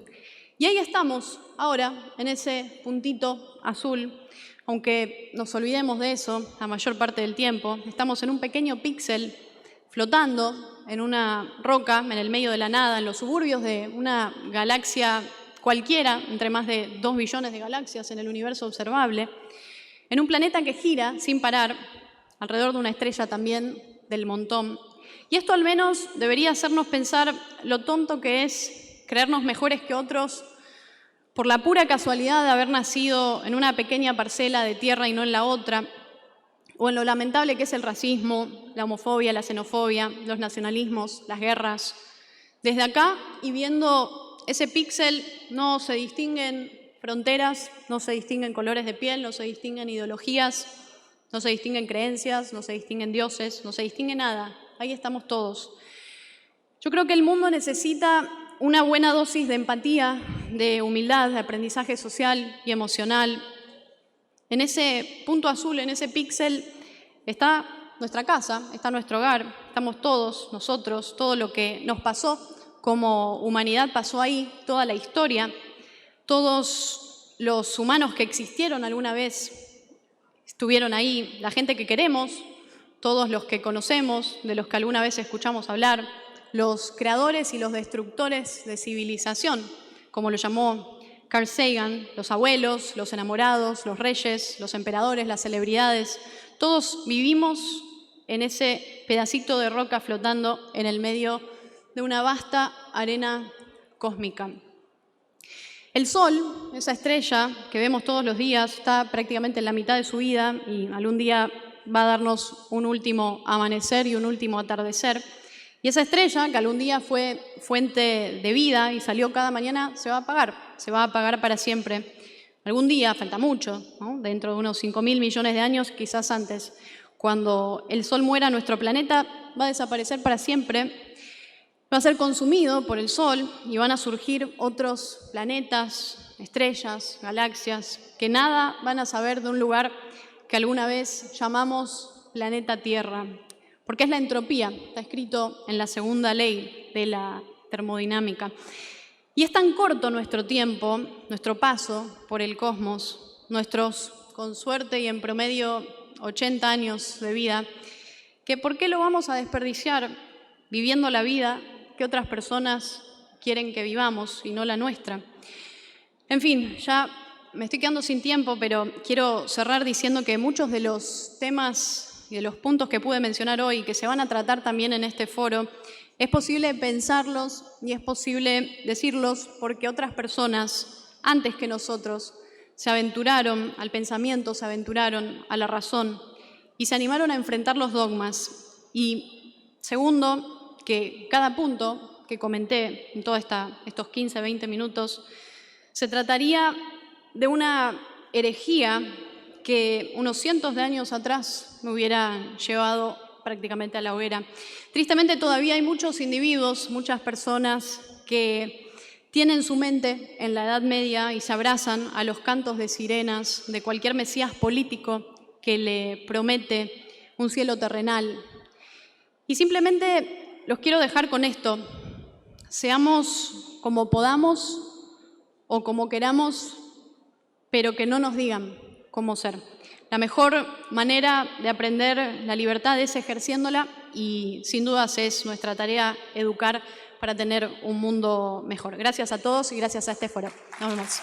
Y ahí estamos, ahora, en ese puntito azul, aunque nos olvidemos de eso la mayor parte del tiempo. Estamos en un pequeño píxel flotando en una roca en el medio de la nada, en los suburbios de una galaxia cualquiera, entre más de 2 billones de galaxias en el universo observable, en un planeta que gira sin parar, alrededor de una estrella también del montón. Y esto al menos debería hacernos pensar lo tonto que es creernos mejores que otros por la pura casualidad de haber nacido en una pequeña parcela de tierra y no en la otra, o en lo lamentable que es el racismo, la homofobia, la xenofobia, los nacionalismos, las guerras. Desde acá y viendo ese píxel no se distinguen fronteras, no se distinguen colores de piel, no se distinguen ideologías, no se distinguen creencias, no se distinguen dioses, no se distingue nada. Ahí estamos todos. Yo creo que el mundo necesita una buena dosis de empatía, de humildad, de aprendizaje social y emocional. En ese punto azul, en ese píxel, está nuestra casa, está nuestro hogar, estamos todos nosotros, todo lo que nos pasó como humanidad pasó ahí, toda la historia, todos los humanos que existieron alguna vez estuvieron ahí, la gente que queremos, todos los que conocemos, de los que alguna vez escuchamos hablar, los creadores y los destructores de civilización, como lo llamó Carl Sagan, los abuelos, los enamorados, los reyes, los emperadores, las celebridades, todos vivimos en ese pedacito de roca flotando en el medio de una vasta arena cósmica. El Sol, esa estrella que vemos todos los días, está prácticamente en la mitad de su vida y algún día va a darnos un último amanecer y un último atardecer. Y esa estrella, que algún día fue fuente de vida y salió cada mañana, se va a apagar para siempre. Algún día, falta mucho, ¿no? Dentro de unos 5.000 millones de años, quizás antes, cuando el Sol muera, nuestro planeta va a desaparecer para siempre, va a ser consumido por el Sol y van a surgir otros planetas, estrellas, galaxias, que nada van a saber de un lugar que alguna vez llamamos planeta Tierra. Porque es la entropía, está escrito en la segunda ley de la termodinámica. Y es tan corto nuestro tiempo, nuestro paso por el cosmos, nuestros, con suerte y en promedio, 80 años de vida, que ¿por qué lo vamos a desperdiciar viviendo la vida que otras personas quieren que vivamos y no la nuestra? En fin, ya me estoy quedando sin tiempo, pero quiero cerrar diciendo que muchos de los temas y de los puntos que pude mencionar hoy, que se van a tratar también en este foro, es posible pensarlos y es posible decirlos porque otras personas, antes que nosotros, se aventuraron al pensamiento, se aventuraron a la razón y se animaron a enfrentar los dogmas. Y segundo, que cada punto que comenté en todos estos 15, 20 minutos, se trataría de una herejía que unos cientos de años atrás me hubieran llevado prácticamente a la hoguera. Tristemente todavía hay muchos individuos, muchas personas que tienen su mente en la Edad Media y se abrazan a los cantos de sirenas de cualquier mesías político que le promete un cielo terrenal. Y simplemente los quiero dejar con esto. Seamos como podamos o como queramos, pero que no nos digan cómo ser. La mejor manera de aprender la libertad es ejerciéndola y sin dudas es nuestra tarea educar para tener un mundo mejor. Gracias a todos y gracias a este foro. Nos vemos.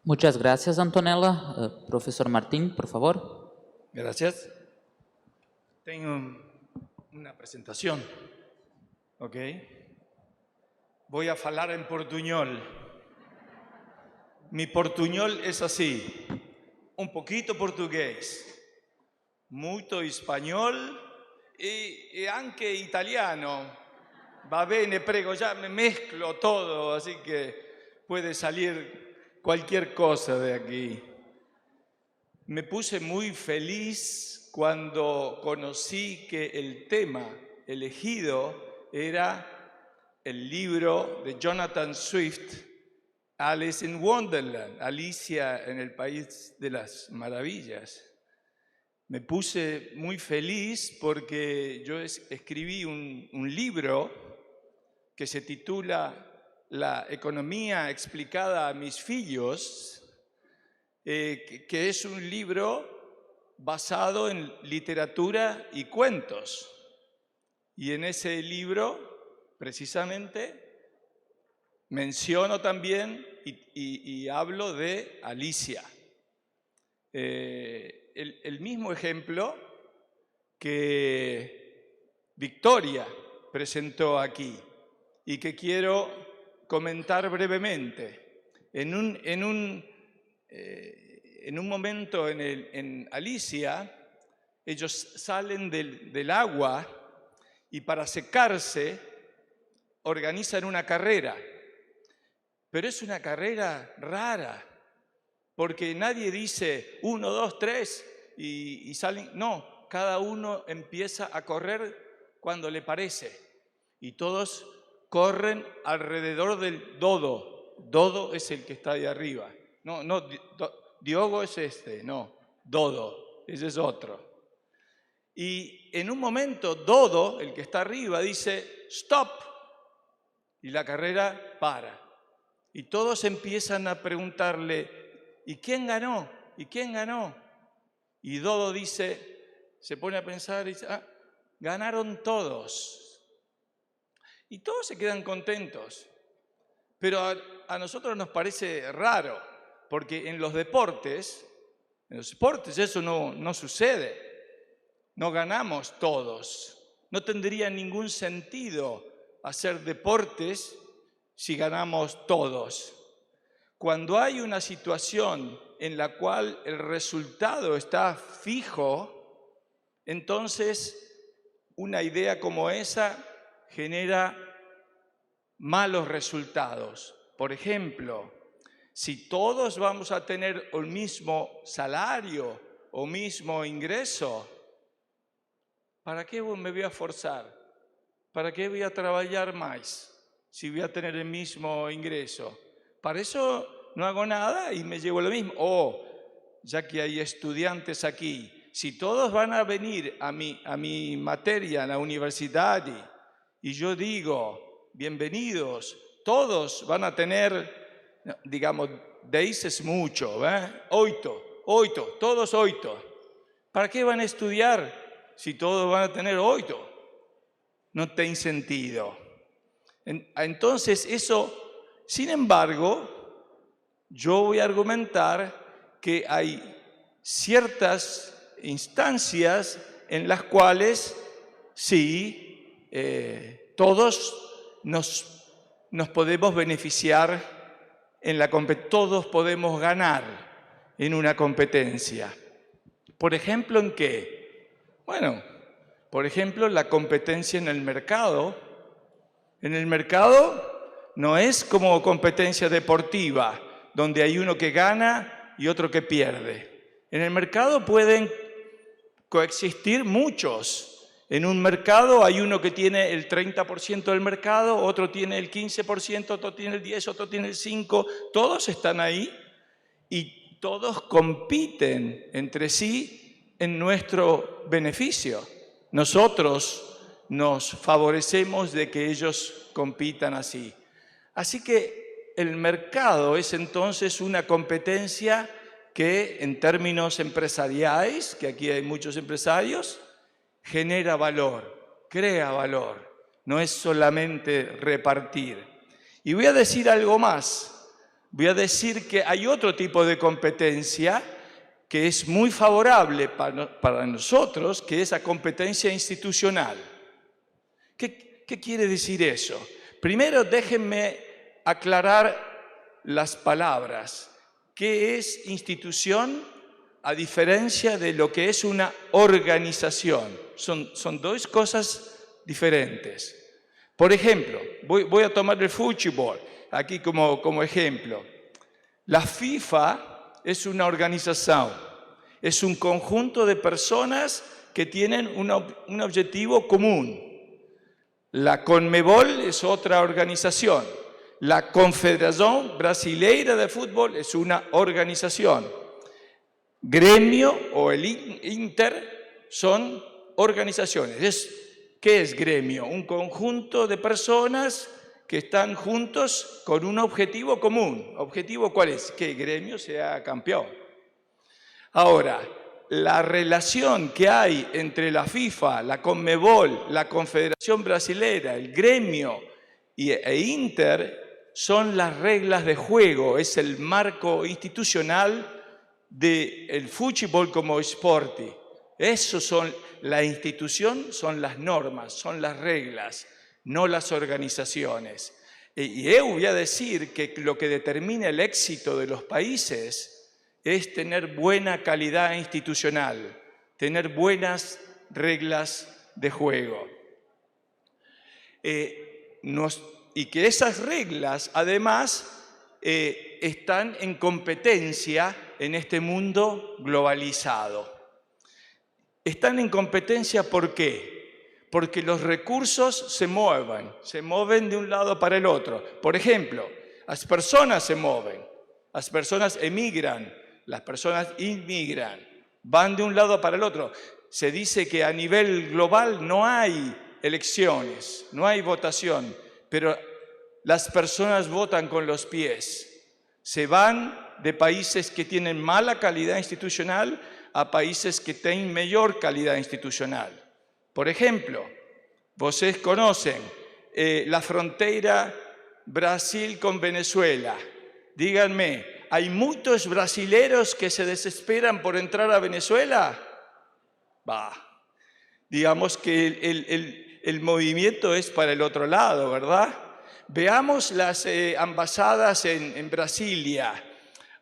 Muchas gracias, Antonella. Profesor Martín, por favor. Gracias. Tengo una presentación, ¿ok? Voy a falar en portuñol. Mi portuñol es así, un poquito portugués, mucho español y anche italiano. Va bene, prego, ya me mezclo todo, así que puede salir cualquier cosa de aquí. Me puse muy feliz cuando conocí que el tema elegido era el libro de Jonathan Swift, Alice in Wonderland, Alicia en el País de las Maravillas. Me puse muy feliz porque yo escribí un libro que se titula La economía explicada a mis fillos, que es un libro basado en literatura y cuentos. Y en ese libro, precisamente, menciono también y hablo de Alicia. El mismo ejemplo que Victoria presentó aquí y que quiero comentar brevemente. En un momento en Alicia, ellos salen del agua y para secarse organizan una carrera. Pero es una carrera rara, porque nadie dice 1, 2, 3 y salen. No, cada uno empieza a correr cuando le parece. Y todos corren alrededor del dodo. Dodo es el que está ahí arriba. No, Diogo es este, no. Dodo, ese es otro. Y en un momento Dodo, el que está arriba, dice stop. Y la carrera para. Y todos empiezan a preguntarle, ¿y quién ganó? ¿Y quién ganó? Y Dodo dice, se pone a pensar y dice, ganaron todos. Y todos se quedan contentos. Pero a nosotros nos parece raro, porque en los deportes eso no sucede. No ganamos todos. No tendría ningún sentido hacer deportes si ganamos todos. Cuando hay una situación en la cual el resultado está fijo, entonces una idea como esa genera malos resultados. Por ejemplo, si todos vamos a tener el mismo salario o mismo ingreso, ¿para qué me voy a forzar? ¿Para qué voy a trabajar más si voy a tener el mismo ingreso? Para eso no hago nada y me llevo lo mismo. Ya que hay estudiantes aquí, si todos van a venir a mi materia en la universidad y yo digo, bienvenidos, todos van a tener, digamos, 10 es mucho, oito, todos 8. ¿Para qué van a estudiar si todos van a tener 8? No tiene sentido. Entonces eso, sin embargo, yo voy a argumentar que hay ciertas instancias en las cuales sí, todos nos podemos beneficiar, todos podemos ganar en una competencia. Por ejemplo, ¿en qué? Bueno, por ejemplo, la competencia en el mercado. En el mercado no es como competencia deportiva, donde hay uno que gana y otro que pierde. En el mercado pueden coexistir muchos. En un mercado hay uno que tiene el 30% del mercado, otro tiene el 15%, otro tiene el 10%, otro tiene el 5%. Todos están ahí y todos compiten entre sí en nuestro beneficio. Nosotros nos favorecemos de que ellos compitan así. Así que el mercado es entonces una competencia que en términos empresariales, que aquí hay muchos empresarios, genera valor, crea valor, no es solamente repartir. Y voy a decir algo más, voy a decir que hay otro tipo de competencia que es muy favorable para nosotros, que es la competencia institucional. ¿Qué quiere decir eso? Primero, déjenme aclarar las palabras. ¿Qué es institución a diferencia de lo que es una organización? Son dos cosas diferentes. Por ejemplo, voy a tomar el fútbol aquí como ejemplo. La FIFA es una organización, es un conjunto de personas que tienen un objetivo común. La Conmebol es otra organización. La Confederación Brasileira de Fútbol es una organización. Gremio o el Inter son organizaciones. ¿Qué es gremio? Un conjunto de personas que están juntos con un objetivo común. ¿Objetivo cuál es? Que el gremio sea campeón. Ahora, la relación que hay entre la FIFA, la Conmebol, la Confederación Brasilera, el gremio e Inter son las reglas de juego, es el marco institucional del fútbol como deporte. Eso son la institución, son las normas, son las reglas, no las organizaciones. Y yo voy a decir que lo que determina el éxito de los países es tener buena calidad institucional, tener buenas reglas de juego. Y que esas reglas, además, están en competencia en este mundo globalizado. Están en competencia, ¿por qué? Porque los recursos se mueven de un lado para el otro. Por ejemplo, las personas se mueven, las personas emigran, las personas inmigran, van de un lado para el otro. Se dice que a nivel global no hay elecciones, no hay votación, pero las personas votan con los pies. Se van de países que tienen mala calidad institucional a países que tienen mejor calidad institucional. Por ejemplo, ustedes conocen la frontera Brasil con Venezuela. Díganme, ¿hay muchos brasileros que se desesperan por entrar a Venezuela? Digamos que el movimiento es para el otro lado, ¿verdad? Veamos las embajadas en Brasilia.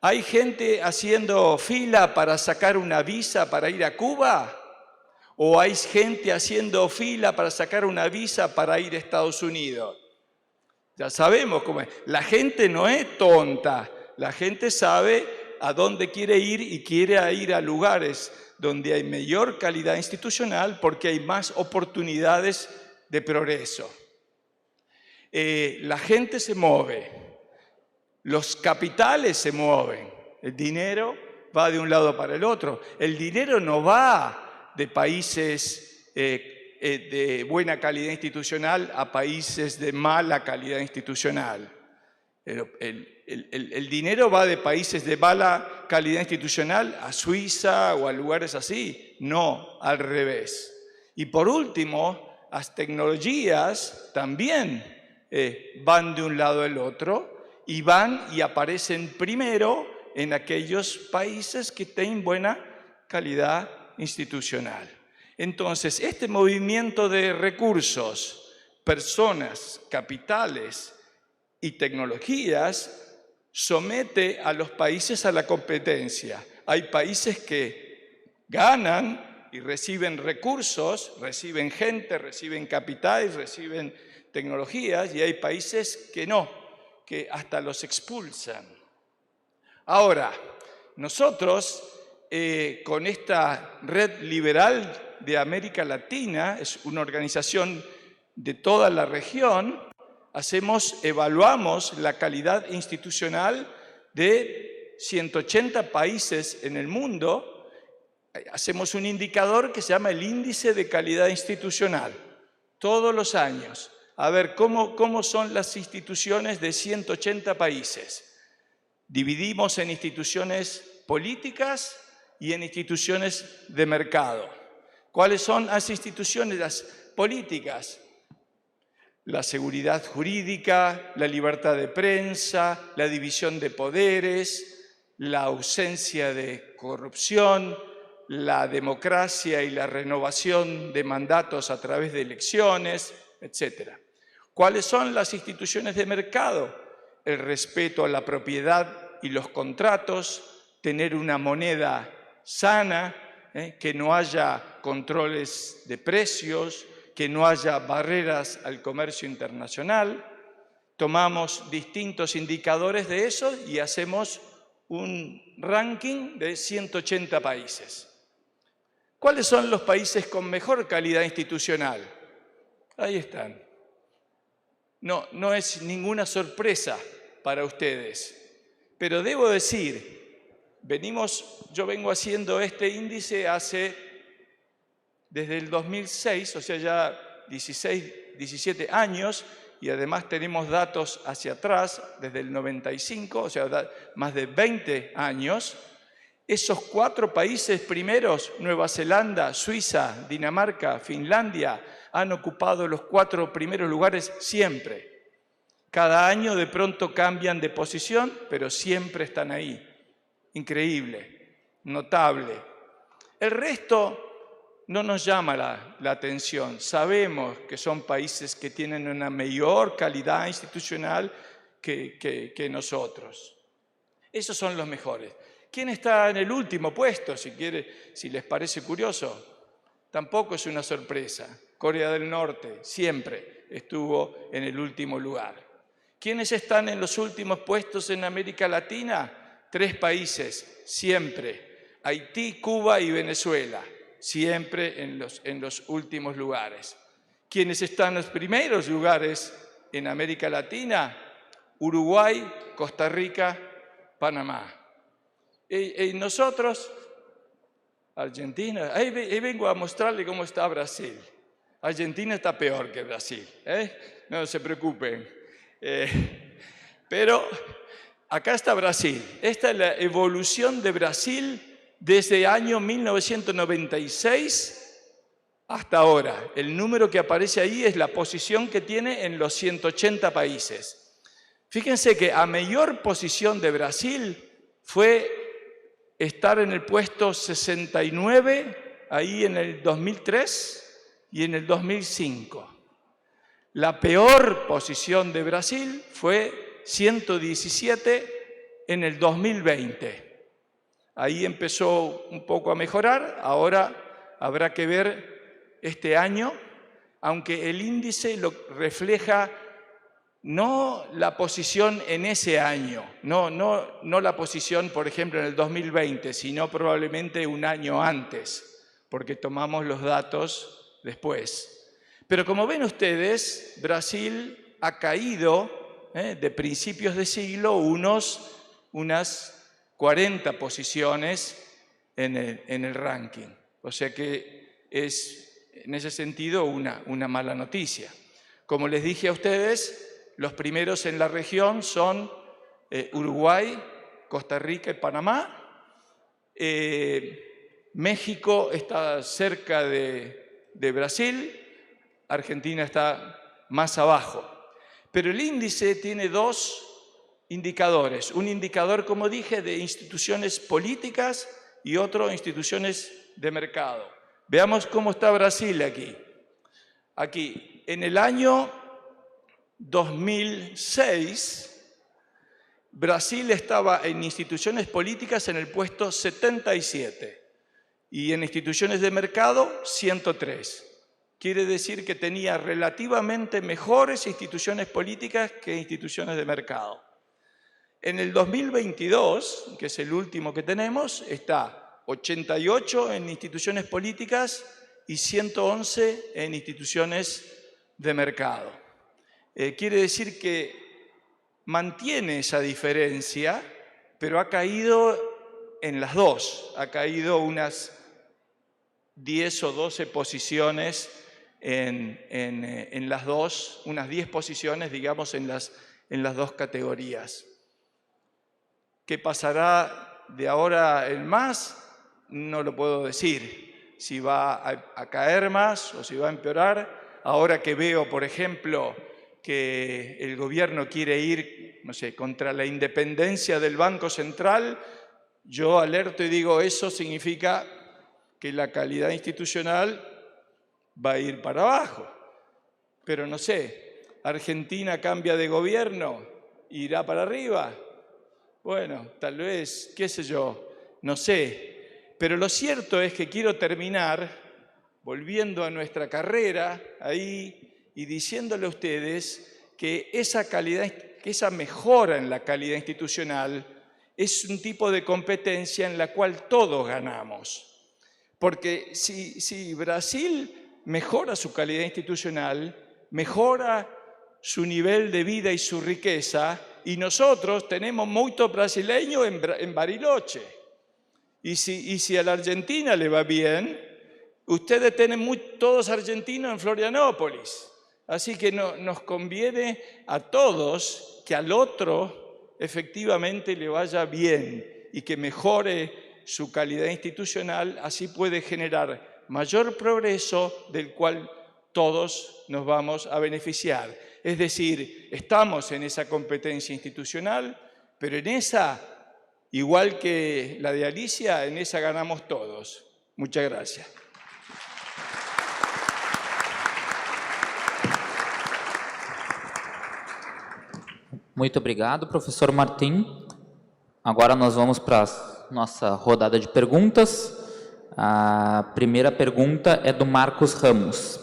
¿Hay gente haciendo fila para sacar una visa para ir a Cuba? ¿O hay gente haciendo fila para sacar una visa para ir a Estados Unidos? Ya sabemos cómo es. La gente no es tonta. La gente sabe a dónde quiere ir y quiere ir a lugares donde hay mayor calidad institucional porque hay más oportunidades de progreso. La gente se mueve, los capitales se mueven, el dinero va de un lado para el otro. El dinero no va de países de buena calidad institucional a países de mala calidad institucional. El dinero va de países de mala calidad institucional a Suiza o a lugares así, no al revés. Y por último, las tecnologías también van de un lado al otro y van y aparecen primero en aquellos países que tienen buena calidad institucional. Entonces, este movimiento de recursos, personas, capitales y tecnologías somete a los países a la competencia. Hay países que ganan y reciben recursos, reciben gente, reciben capitales, reciben tecnologías, y hay países que no, que hasta los expulsan. Ahora, nosotros con esta Red Liberal de América Latina, es una organización de toda la región, evaluamos la calidad institucional de 180 países en el mundo. Hacemos un indicador que se llama el Índice de Calidad Institucional, todos los años. A ver, ¿cómo son las instituciones de 180 países? Dividimos en instituciones políticas y en instituciones de mercado. ¿Cuáles son las instituciones? Las políticas. La seguridad jurídica, la libertad de prensa, la división de poderes, la ausencia de corrupción, la democracia y la renovación de mandatos a través de elecciones, etc. ¿Cuáles son las instituciones de mercado? El respeto a la propiedad y los contratos, tener una moneda sana, que no haya controles de precios, que no haya barreras al comercio internacional. Tomamos distintos indicadores de eso y hacemos un ranking de 180 países. ¿Cuáles son los países con mejor calidad institucional? Ahí están. No es ninguna sorpresa para ustedes, pero debo decir, yo vengo haciendo este índice desde el 2006, o sea, ya 17 años, y además tenemos datos hacia atrás, desde el 95, o sea, más de 20 años. Esos 4 países primeros, Nueva Zelanda, Suiza, Dinamarca, Finlandia, han ocupado los 4 primeros lugares siempre. Cada año de pronto cambian de posición, pero siempre están ahí. Increíble, notable. El resto no nos llama la atención. Sabemos que son países que tienen una mayor calidad institucional que nosotros. Esos son los mejores. ¿Quién está en el último puesto? Si les parece curioso, tampoco es una sorpresa. Corea del Norte siempre estuvo en el último lugar. ¿Quiénes están en los últimos puestos en América Latina? 3 países, siempre. Haití, Cuba y Venezuela, siempre en los últimos lugares. ¿Quiénes están en los primeros lugares en América Latina? Uruguay, Costa Rica, Panamá. Y nosotros, Argentina, ahí vengo a mostrarle cómo está Brasil. Argentina está peor que Brasil, no se preocupen. Pero acá está Brasil. Esta es la evolución de Brasil desde el año 1996 hasta ahora. El número que aparece ahí es la posición que tiene en los 180 países. Fíjense que a mayor posición de Brasil fue estar en el puesto 69, ahí en el 2003 y en el 2005. La peor posición de Brasil fue 117 en el 2020. Ahí empezó un poco a mejorar, ahora habrá que ver este año, aunque el índice lo refleja no la posición en ese año, no la posición, por ejemplo, en el 2020, sino probablemente un año antes, porque tomamos los datos después. Pero como ven ustedes, Brasil ha caído de principios de siglo unas 40 posiciones en el ranking. O sea que es, en ese sentido, una mala noticia. Como les dije a ustedes, los primeros en la región son Uruguay, Costa Rica y Panamá. México está cerca de Brasil, Argentina está más abajo. Pero el índice tiene 2 indicadores. Un indicador, como dije, de instituciones políticas y otro, instituciones de mercado. Veamos cómo está Brasil aquí. Aquí, en el año 2006, Brasil estaba en instituciones políticas en el puesto 77 y en instituciones de mercado 103. Quiere decir que tenía relativamente mejores instituciones políticas que instituciones de mercado. En el 2022, que es el último que tenemos, está 88 en instituciones políticas y 111 en instituciones de mercado. Quiere decir que mantiene esa diferencia, pero ha caído en las 2. Ha caído unas 10 o 12 posiciones en las 2, unas 10 posiciones, digamos, en las 2 categorías. ¿Qué pasará de ahora en más? No lo puedo decir. Si va a caer más o si va a empeorar. Ahora que veo, por ejemplo, que el gobierno quiere ir, no sé, contra la independencia del Banco Central, yo alerto y digo, eso significa que la calidad institucional va a ir para abajo. Pero no sé, Argentina cambia de gobierno, irá para arriba. Bueno, tal vez, qué sé yo, no sé. Pero lo cierto es que quiero terminar volviendo a nuestra carrera ahí y diciéndole a ustedes que esa mejora en la calidad institucional es un tipo de competencia en la cual todos ganamos. Porque si Brasil mejora su calidad institucional, mejora su nivel de vida y su riqueza, y nosotros tenemos muchos brasileños en Bariloche. Y si a la Argentina le va bien, ustedes tienen todos argentinos en Florianópolis. Así que nos conviene a todos que al otro efectivamente le vaya bien y que mejore su calidad institucional, así puede generar mayor progreso del cual todos nos vamos a beneficiar. Es decir, estamos en esa competencia institucional, pero en esa, igual que la de Alicia, en esa ganamos todos. Muchas gracias. Muito obrigado, professor Martim. Agora nós vamos para a nossa rodada de perguntas. A primeira pergunta é do Marcos Ramos.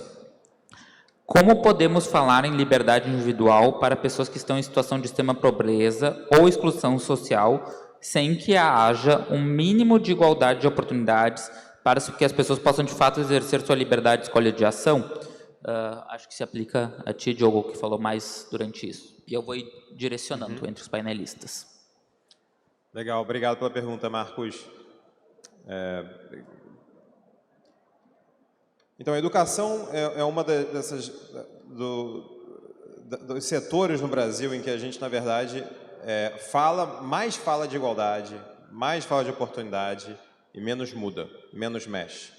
Como podemos falar em liberdade individual para pessoas que estão em situação de extrema pobreza ou exclusão social, sem que haja um mínimo de igualdade de oportunidades para que as pessoas possam, de fato, exercer sua liberdade de escolha de ação? Acho que se aplica a ti, Diogo, que falou mais durante isso. E eu vou ir direcionando entre os painelistas. Legal, obrigado pela pergunta, Marcos. Então, a educação é uma dos setores no Brasil em que a gente, na verdade, mais fala de igualdade, mais fala de oportunidade e menos muda, menos mexe,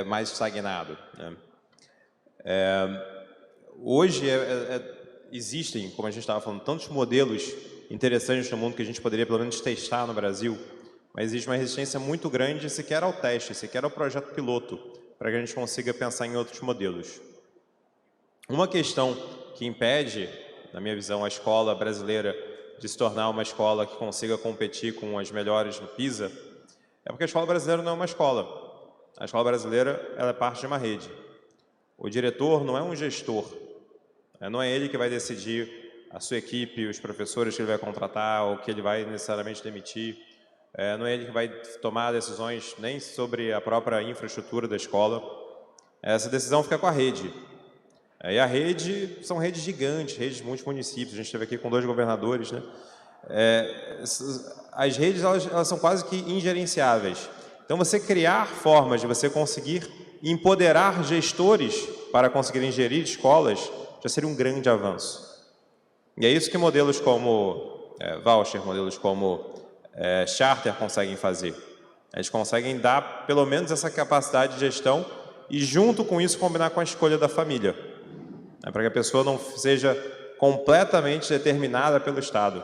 mais estagnado, né? Hoje existem, como a gente estava falando, tantos modelos interessantes no mundo que a gente poderia pelo menos testar no Brasil, mas existe uma resistência muito grande sequer ao teste, sequer ao projeto piloto, para que a gente consiga pensar em outros modelos. Uma questão que impede, na minha visão, a escola brasileira de se tornar uma escola que consiga competir com as melhores no PISA, é porque a escola brasileira não é uma escola. A escola brasileira ela é parte de uma rede. O diretor não é um gestor, não é ele que vai decidir a sua equipe, os professores que ele vai contratar ou que ele vai necessariamente demitir. Não é ele que vai tomar decisões nem sobre a própria infraestrutura da escola. Essa decisão fica com a rede. E a rede são redes gigantes, redes de muitos municípios. A gente esteve aqui com 2 governadores, né? As redes elas são quase que ingerenciáveis. Então, você criar formas de você conseguir empoderar gestores para conseguirem gerir escolas já seria um grande avanço. E é isso que modelos como voucher, modelos como charter conseguem fazer. Eles conseguem dar pelo menos essa capacidade de gestão e junto com isso combinar com a escolha da família, para que a pessoa não seja completamente determinada pelo Estado.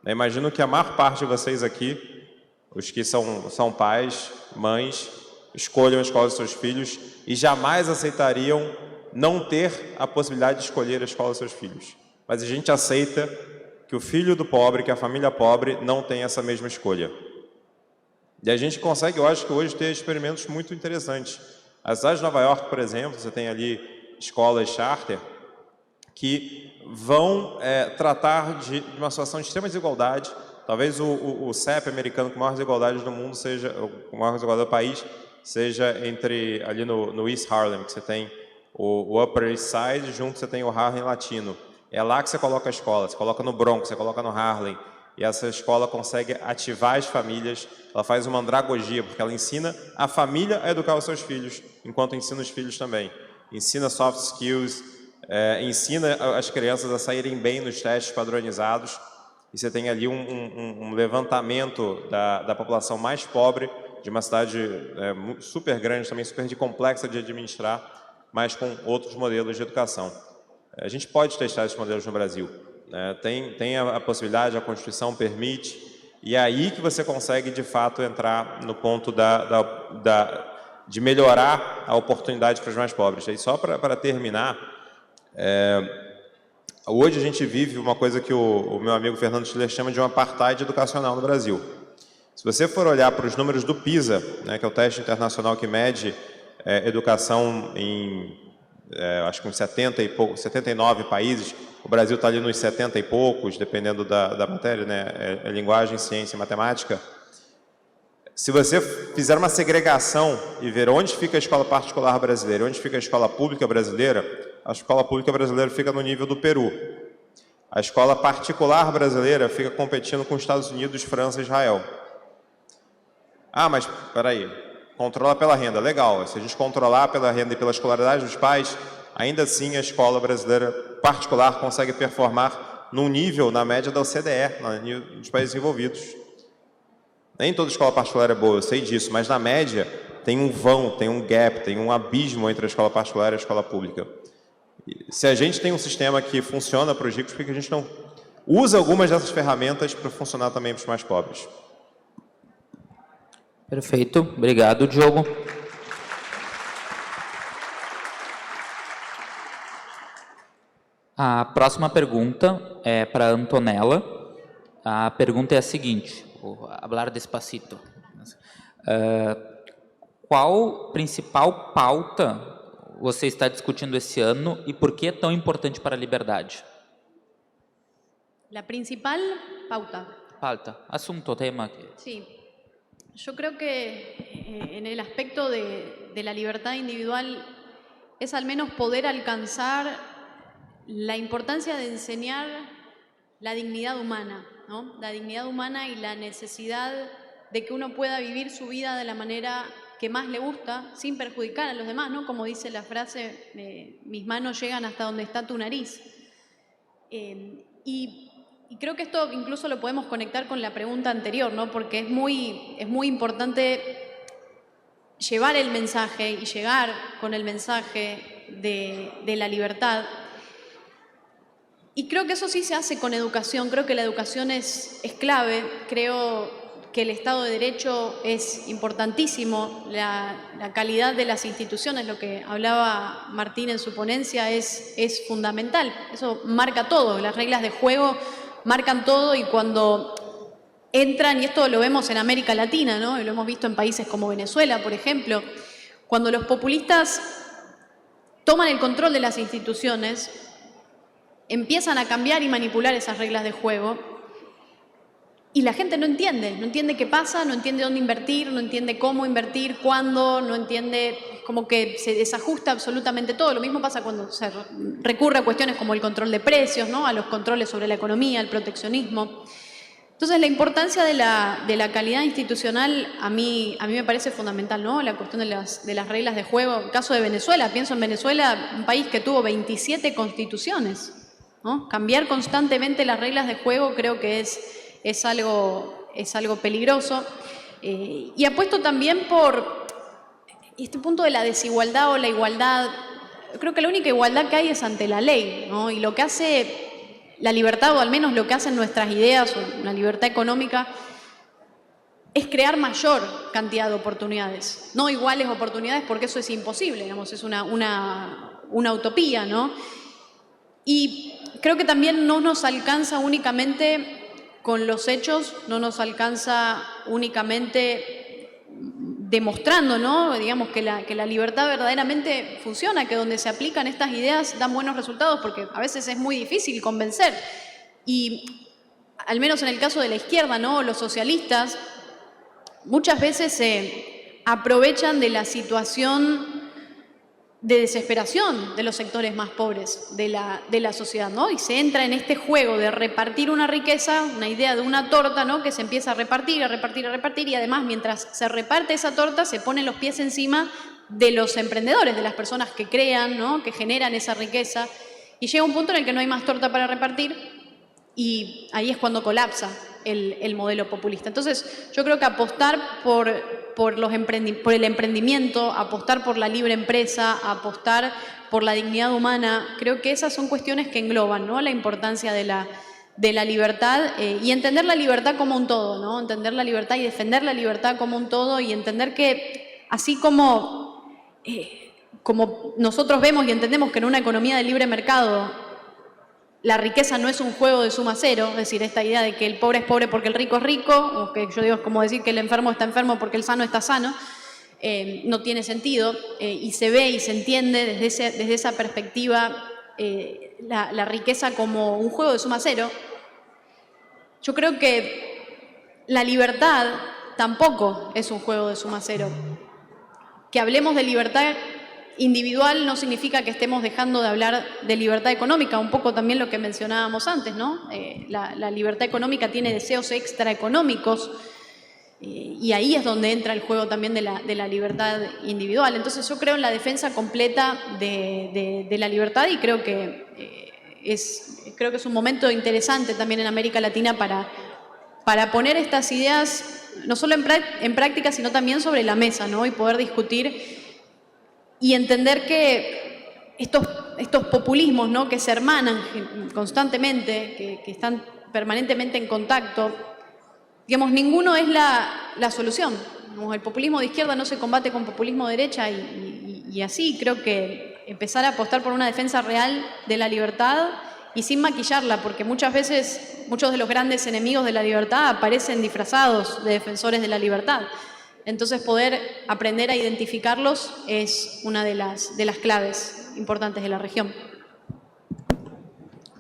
Imagino que a maior parte de vocês aqui, os que são pais, mães, escolham a escola dos seus filhos e jamais aceitariam não ter a possibilidade de escolher a escola dos seus filhos. Mas a gente aceita que o filho do pobre, que a família pobre não tem essa mesma escolha. E a gente consegue, eu acho que hoje, ter experimentos muito interessantes. A cidade de Nova York, por exemplo, você tem ali escolas charter que vão tratar de uma situação de extrema desigualdade. Talvez o CEP americano com maior desigualdade do mundo seja, com maior desigualdade do país, seja ali no East Harlem, que você tem o Upper East Side, junto você tem o Harlem Latino. É lá que você coloca a escola, você coloca no Bronx, você coloca no Harlem, e essa escola consegue ativar as famílias, ela faz uma andragogia, porque ela ensina a família a educar os seus filhos, enquanto ensina os filhos também. Ensina soft skills, ensina as crianças a saírem bem nos testes padronizados, e você tem ali um levantamento da população mais pobre, de uma cidade super grande, também super complexa de administrar, mas com outros modelos de educação. A gente pode testar esses modelos no Brasil. Tem a possibilidade, a Constituição permite, e é aí que você consegue, de fato, entrar no ponto de melhorar a oportunidade para os mais pobres. E só para terminar, Hoje a gente vive uma coisa que o meu amigo Fernando Schiller chama de um apartheid educacional no Brasil. Se você for olhar para os números do PISA, né, que é o teste internacional que mede educação em, acho que uns 79 países, o Brasil está ali nos 70 e poucos, dependendo da matéria, né, linguagem, ciência e matemática. Se você fizer uma segregação e ver onde fica a escola particular brasileira e onde fica a escola pública brasileira, a escola pública brasileira fica no nível do Peru. A escola particular brasileira fica competindo com os Estados Unidos, França e Israel. Ah, mas peraí, controla pela renda, legal. Se a gente controlar pela renda e pela escolaridade dos pais, ainda assim a escola brasileira particular consegue performar num nível, na média da OCDE, dos países desenvolvidos. Nem toda escola particular é boa, eu sei disso, mas na média tem um vão, tem um gap, tem um abismo entre a escola particular e a escola pública. E se a gente tem um sistema que funciona para os ricos, por que a gente não usa algumas dessas ferramentas para funcionar também para os mais pobres? Perfeito, obrigado, Diogo. A próxima pergunta é para a Antonella. A pergunta é a seguinte, vou falar despacito. Qual principal pauta você está discutindo esse ano e por que é tão importante para a liberdade? La principal pauta. Pauta, assunto, tema. Sí. Yo creo que en el aspecto de la libertad individual es al menos poder alcanzar la importancia de enseñar la dignidad humana, ¿no? La dignidad humana y la necesidad de que uno pueda vivir su vida de la manera que más le gusta, sin perjudicar a los demás, ¿no? Como dice la frase, mis manos llegan hasta donde está tu nariz. Y creo que esto incluso lo podemos conectar con la pregunta anterior, ¿no? Porque es muy importante llevar el mensaje y llegar con el mensaje de la libertad. Y creo que eso sí se hace con educación, creo que la educación es clave, creo que el Estado de Derecho es importantísimo, la calidad de las instituciones, lo que hablaba Martín en su ponencia, es fundamental, eso marca todo, las reglas de juego marcan todo y cuando entran, y esto lo vemos en América Latina, ¿no? Y lo hemos visto en países como Venezuela, por ejemplo, cuando los populistas toman el control de las instituciones, empiezan a cambiar y manipular esas reglas de juego y la gente no entiende qué pasa, no entiende dónde invertir, no entiende cómo invertir, cuándo, no entiende, como que se desajusta absolutamente todo. Lo mismo pasa cuando se recurre a cuestiones como el control de precios, ¿no? A los controles sobre la economía, el proteccionismo. Entonces, la importancia de la calidad institucional a mí me parece fundamental, ¿no? La cuestión de las reglas de juego. El caso de Venezuela, pienso en Venezuela, un país que tuvo 27 constituciones, ¿no? Cambiar constantemente las reglas de juego creo que es algo peligroso. Y apuesto también por este punto de la desigualdad o la igualdad. Creo que la única igualdad que hay es ante la ley, ¿no? Y lo que hace la libertad, o al menos lo que hacen nuestras ideas, o la libertad económica, es crear mayor cantidad de oportunidades. No iguales oportunidades, porque eso es imposible, digamos, es una utopía, ¿no? Y creo que también no nos alcanza únicamente con los hechos, no nos alcanza únicamente demostrando, ¿no? Digamos que la libertad verdaderamente funciona, que donde se aplican estas ideas dan buenos resultados, porque a veces es muy difícil convencer. Y al menos en el caso de la izquierda, ¿no? Los socialistas muchas veces se aprovechan de la situación de desesperación de los sectores más pobres de la sociedad, ¿no? Y se entra en este juego de repartir una riqueza, una idea de una torta, ¿no? Que se empieza a repartir, y además mientras se reparte esa torta se ponen los pies encima de los emprendedores, de las personas que crean, ¿no? Que generan esa riqueza, y llega un punto en el que no hay más torta para repartir y ahí es cuando colapsa el modelo populista. Entonces, yo creo que apostar por el emprendimiento, apostar por la libre empresa, apostar por la dignidad humana, creo que esas son cuestiones que engloban, ¿no? La importancia de la libertad y entender la libertad como un todo, ¿no? Entender la libertad y defender la libertad como un todo, y entender que así como nosotros vemos y entendemos que en una economía de libre mercado la riqueza no es un juego de suma cero, es decir, esta idea de que el pobre es pobre porque el rico es rico, o que yo digo es como decir que el enfermo está enfermo porque el sano está sano, no tiene sentido, y se ve y se entiende desde esa perspectiva la riqueza como un juego de suma cero. Yo creo que la libertad tampoco es un juego de suma cero. Que hablemos de libertad individual no significa que estemos dejando de hablar de libertad económica, un poco también lo que mencionábamos antes, ¿no? La libertad económica tiene deseos extraeconómicos, y ahí es donde entra el juego también de la libertad individual. Entonces yo creo en la defensa completa de la libertad, y creo que es un momento interesante también en América Latina para poner estas ideas no solo en práctica, sino también sobre la mesa, ¿no? Y poder discutir y entender que estos populismos, ¿no?, que se hermanan constantemente, que están permanentemente en contacto, digamos, ninguno es la solución. El populismo de izquierda no se combate con populismo de derecha, y así creo que empezar a apostar por una defensa real de la libertad y sin maquillarla, porque muchas veces muchos de los grandes enemigos de la libertad aparecen disfrazados de defensores de la libertad. Entonces poder aprender a identificarlos es una de las claves importantes de la región.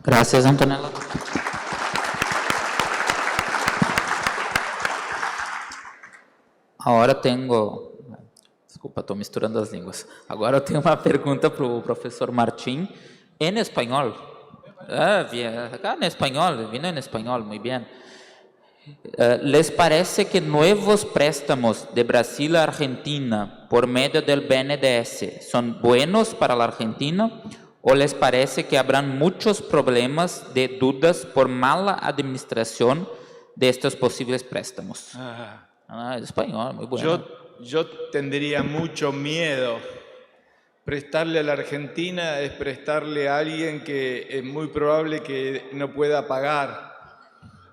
Gracias, Antonella. Agora desculpa, estou misturando as línguas. Agora eu tenho uma pergunta para o professor Martín, em espanhol. Acá en español, vino en español, muy bien. ¿Les parece que nuevos préstamos de Brasil a Argentina por medio del BNDES son buenos para la Argentina, o les parece que habrán muchos problemas de dudas por mala administración de estos posibles préstamos? Español, muy bueno. Yo tendría mucho miedo. Prestarle a la Argentina es prestarle a alguien que es muy probable que no pueda pagar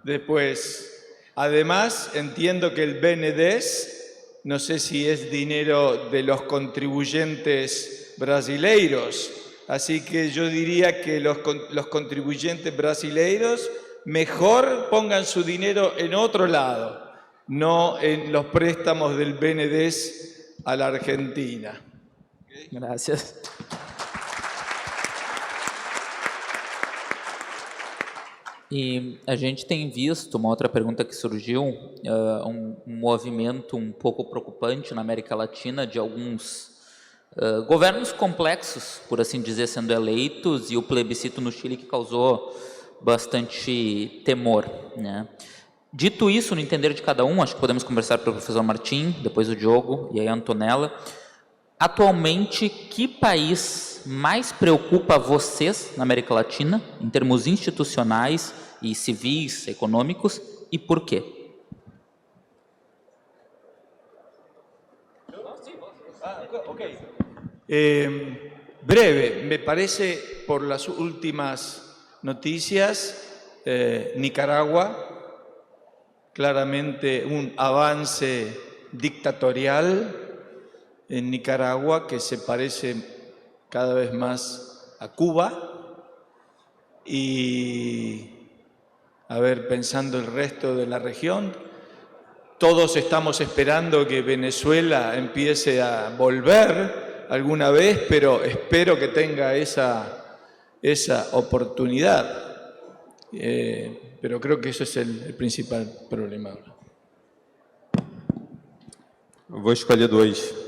después. Además, entiendo que el BNDES, no sé si es dinero de los contribuyentes brasileiros, así que yo diría que los contribuyentes brasileiros mejor pongan su dinero en otro lado, no en los préstamos del BNDES a la Argentina. Gracias. E a gente tem visto, uma outra pergunta que surgiu, um movimento um pouco preocupante na América Latina de alguns governos complexos, por assim dizer, sendo eleitos, e o plebiscito no Chile que causou bastante temor, né? Dito isso, no entender de cada um, acho que podemos conversar para o professor Martín, depois o Diogo e aí a Antonella. Atualmente, que país mais preocupa vocês na América Latina, em termos institucionais e civis, econômicos, e por quê? Breve, me parece, por las últimas noticias, Nicaragua, claramente un avance dictatorial en Nicaragua que se parece cada vez más a Cuba. Y, a ver, pensando el resto de la región, todos estamos esperando que Venezuela empiece a volver alguna vez, pero espero que tenga esa oportunidad. Pero creo que ese es el principal problema. Vou escolher dois.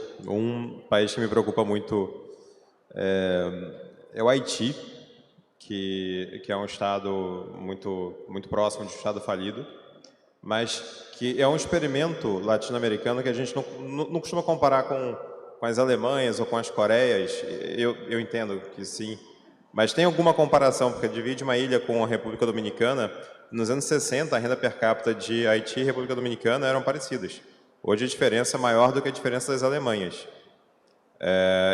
País que me preocupa muito é o Haiti, que é um estado muito próximo de um estado falido, mas que é um experimento latino-americano que a gente não costuma comparar com as Alemanhas ou com as Coreias. Eu entendo que sim, mas tem alguma comparação, porque divide uma ilha com a República Dominicana. Nos anos 60, a renda per capita de Haiti e República Dominicana eram parecidas. Hoje a diferença é maior do que a diferença das Alemanhas.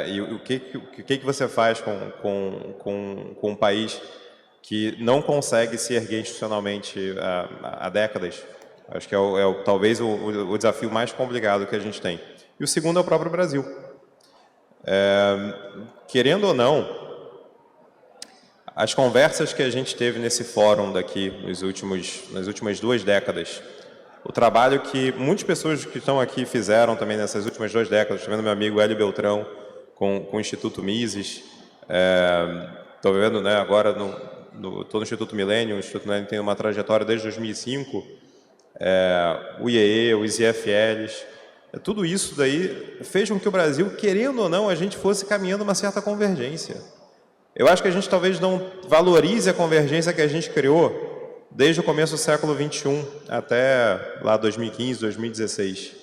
E o que você faz com um país que não consegue se erguer institucionalmente há décadas? Acho que talvez o desafio mais complicado que a gente tem. E o segundo é o próprio Brasil. Querendo ou não, As conversas que a gente teve nesse fórum daqui nas últimas 2 décadas, o trabalho que muitas pessoas que estão aqui fizeram também nessas últimas 2 décadas, estou vendo meu amigo Hélio Beltrão com o Instituto Mises, estou vendo, né, agora estou no Instituto Millennium, o Instituto Millennium tem uma trajetória desde 2005, o IEE, os IFLs, tudo isso daí fez com que o Brasil, querendo ou não, a gente fosse caminhando uma certa convergência. Eu acho que a gente talvez não valorize a convergência que a gente criou desde o começo do século XXI até lá 2015, 2016,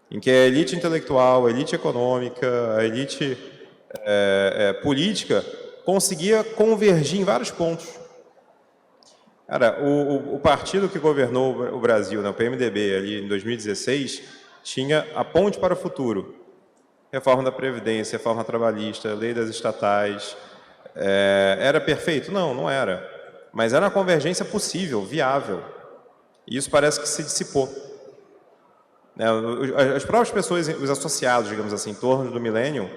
em que a elite intelectual, a elite econômica, a elite política conseguia convergir em vários pontos. Cara, o partido que governou o Brasil, né, o PMDB, ali em 2016, tinha a ponte para o futuro. Reforma da Previdência, reforma trabalhista, lei das estatais. Era perfeito? Não, não era. Mas era uma convergência possível, viável. E isso parece que se dissipou. As próprias pessoas, os associados, digamos assim, em torno do Millennium,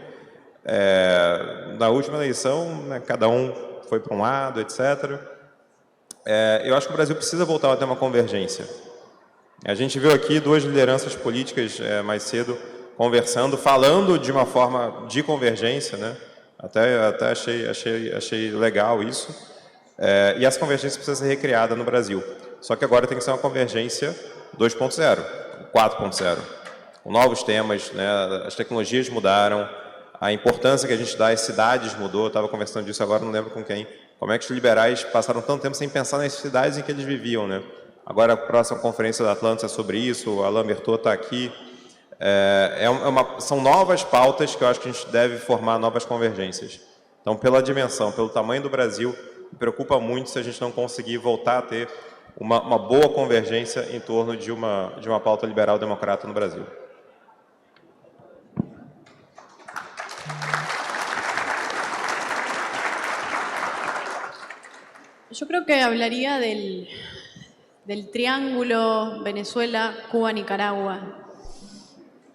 na última eleição, né, cada um foi para um lado, etc. Eu acho que o Brasil precisa voltar a ter uma convergência. A gente viu aqui 2 lideranças políticas mais cedo conversando, falando de uma forma de convergência, né? Até achei legal isso. E essa convergência precisa ser recriada no Brasil. Só que agora tem que ser uma convergência 2.0, 4.0, com novos temas, né? As tecnologias mudaram, a importância que a gente dá às cidades mudou. Eu estava conversando disso agora, não lembro com quem. Como é que os liberais passaram tanto tempo sem pensar nas cidades em que eles viviam, né? Agora a próxima conferência da Atlântica é sobre isso, o Alain Berthaud está aqui. São novas pautas que eu acho que a gente deve formar novas convergências. Então, pela dimensão, pelo tamanho do Brasil, me preocupa muito se a gente não conseguir voltar a ter uma boa convergência em torno de uma pauta liberal democrata no Brasil. Yo creo que hablaría del triángulo Venezuela, Cuba, Nicaragua.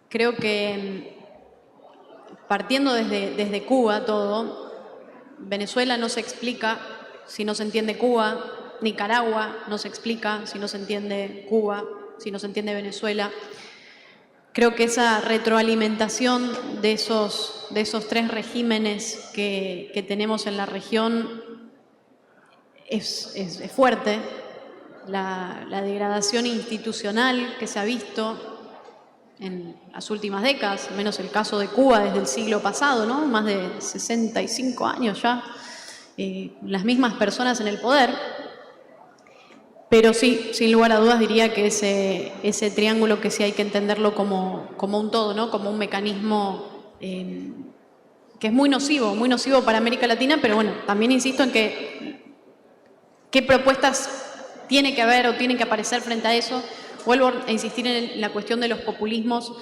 Creo que partiendo desde Cuba todo, Venezuela no se explica si no se entiende Cuba, Nicaragua no se explica si no se entiende Cuba, si no se entiende Venezuela. Creo que esa retroalimentación de esos 3 regímenes que tenemos en la región es fuerte. La degradación institucional que se ha visto en las últimas décadas, al menos el caso de Cuba desde el siglo pasado, ¿no? Más de 65 años ya, las mismas personas en el poder. Pero sí, sin lugar a dudas diría que ese triángulo que sí hay que entenderlo como un todo, ¿no? Como un mecanismo que es muy nocivo para América Latina, pero bueno, también insisto en que qué propuestas tiene que haber o tienen que aparecer frente a eso. Vuelvo a insistir en la cuestión de los populismos.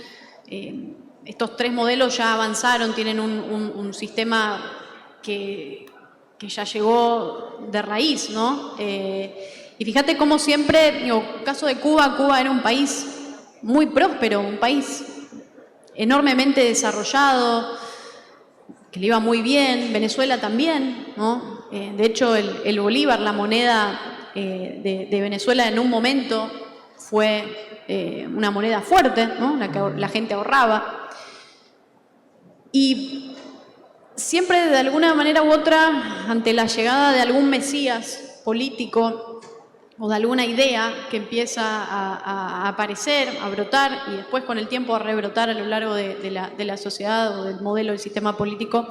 Estos 3 modelos ya avanzaron, tienen un sistema que ya llegó de raíz, ¿no? Y fíjate cómo siempre, digo, caso de Cuba, Cuba era un país muy próspero, un país enormemente desarrollado, que le iba muy bien, Venezuela también, ¿no? De hecho, el bolívar, la moneda de Venezuela en un momento fue una moneda fuerte, ¿no? La que la gente ahorraba. Y siempre de alguna manera u otra, ante la llegada de algún mesías político o de alguna idea que empieza a aparecer, a brotar y después con el tiempo a rebrotar a lo largo de la sociedad o del modelo del sistema político,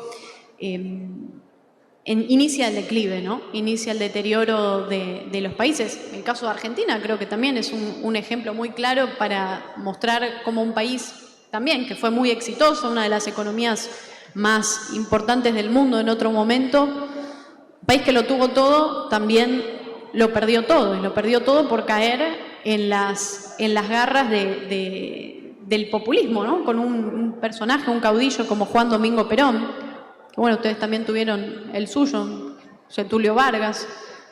inicia el declive, ¿no? Inicia el deterioro de los países. El caso de Argentina creo que también es un ejemplo muy claro para mostrar cómo un país también que fue muy exitoso, una de las economías más importantes del mundo en otro momento, un país que lo tuvo todo, también lo perdió todo, y lo perdió todo por caer en las garras del populismo, ¿no? Con un personaje, un caudillo como Juan Domingo Perón, que bueno, ustedes también tuvieron el suyo, Getúlio Vargas,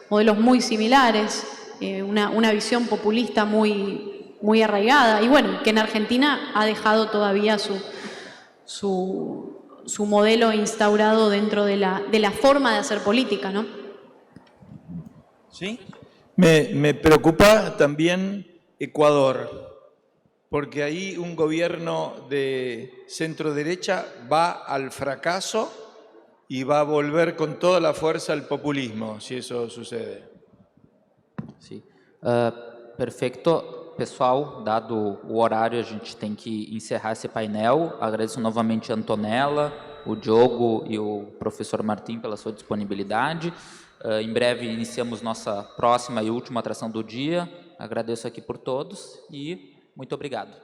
modelos muy similares, una visión populista muy arraigada, y bueno, que en Argentina ha dejado todavía su modelo instaurado dentro de la forma de hacer política, ¿no? ¿Sí? Me preocupa también Ecuador, porque ahí un gobierno de centro derecha va al fracaso y va a volver com toda a força al populismo, se isso sucede. Sim. Perfeito. Pessoal, dado o horário, a gente tem que encerrar esse painel. Agradeço novamente a Antonella, o Diogo e o professor Martim pela sua disponibilidade. Em breve iniciamos nossa próxima e última atração do dia. Agradeço aqui por todos e muito obrigado.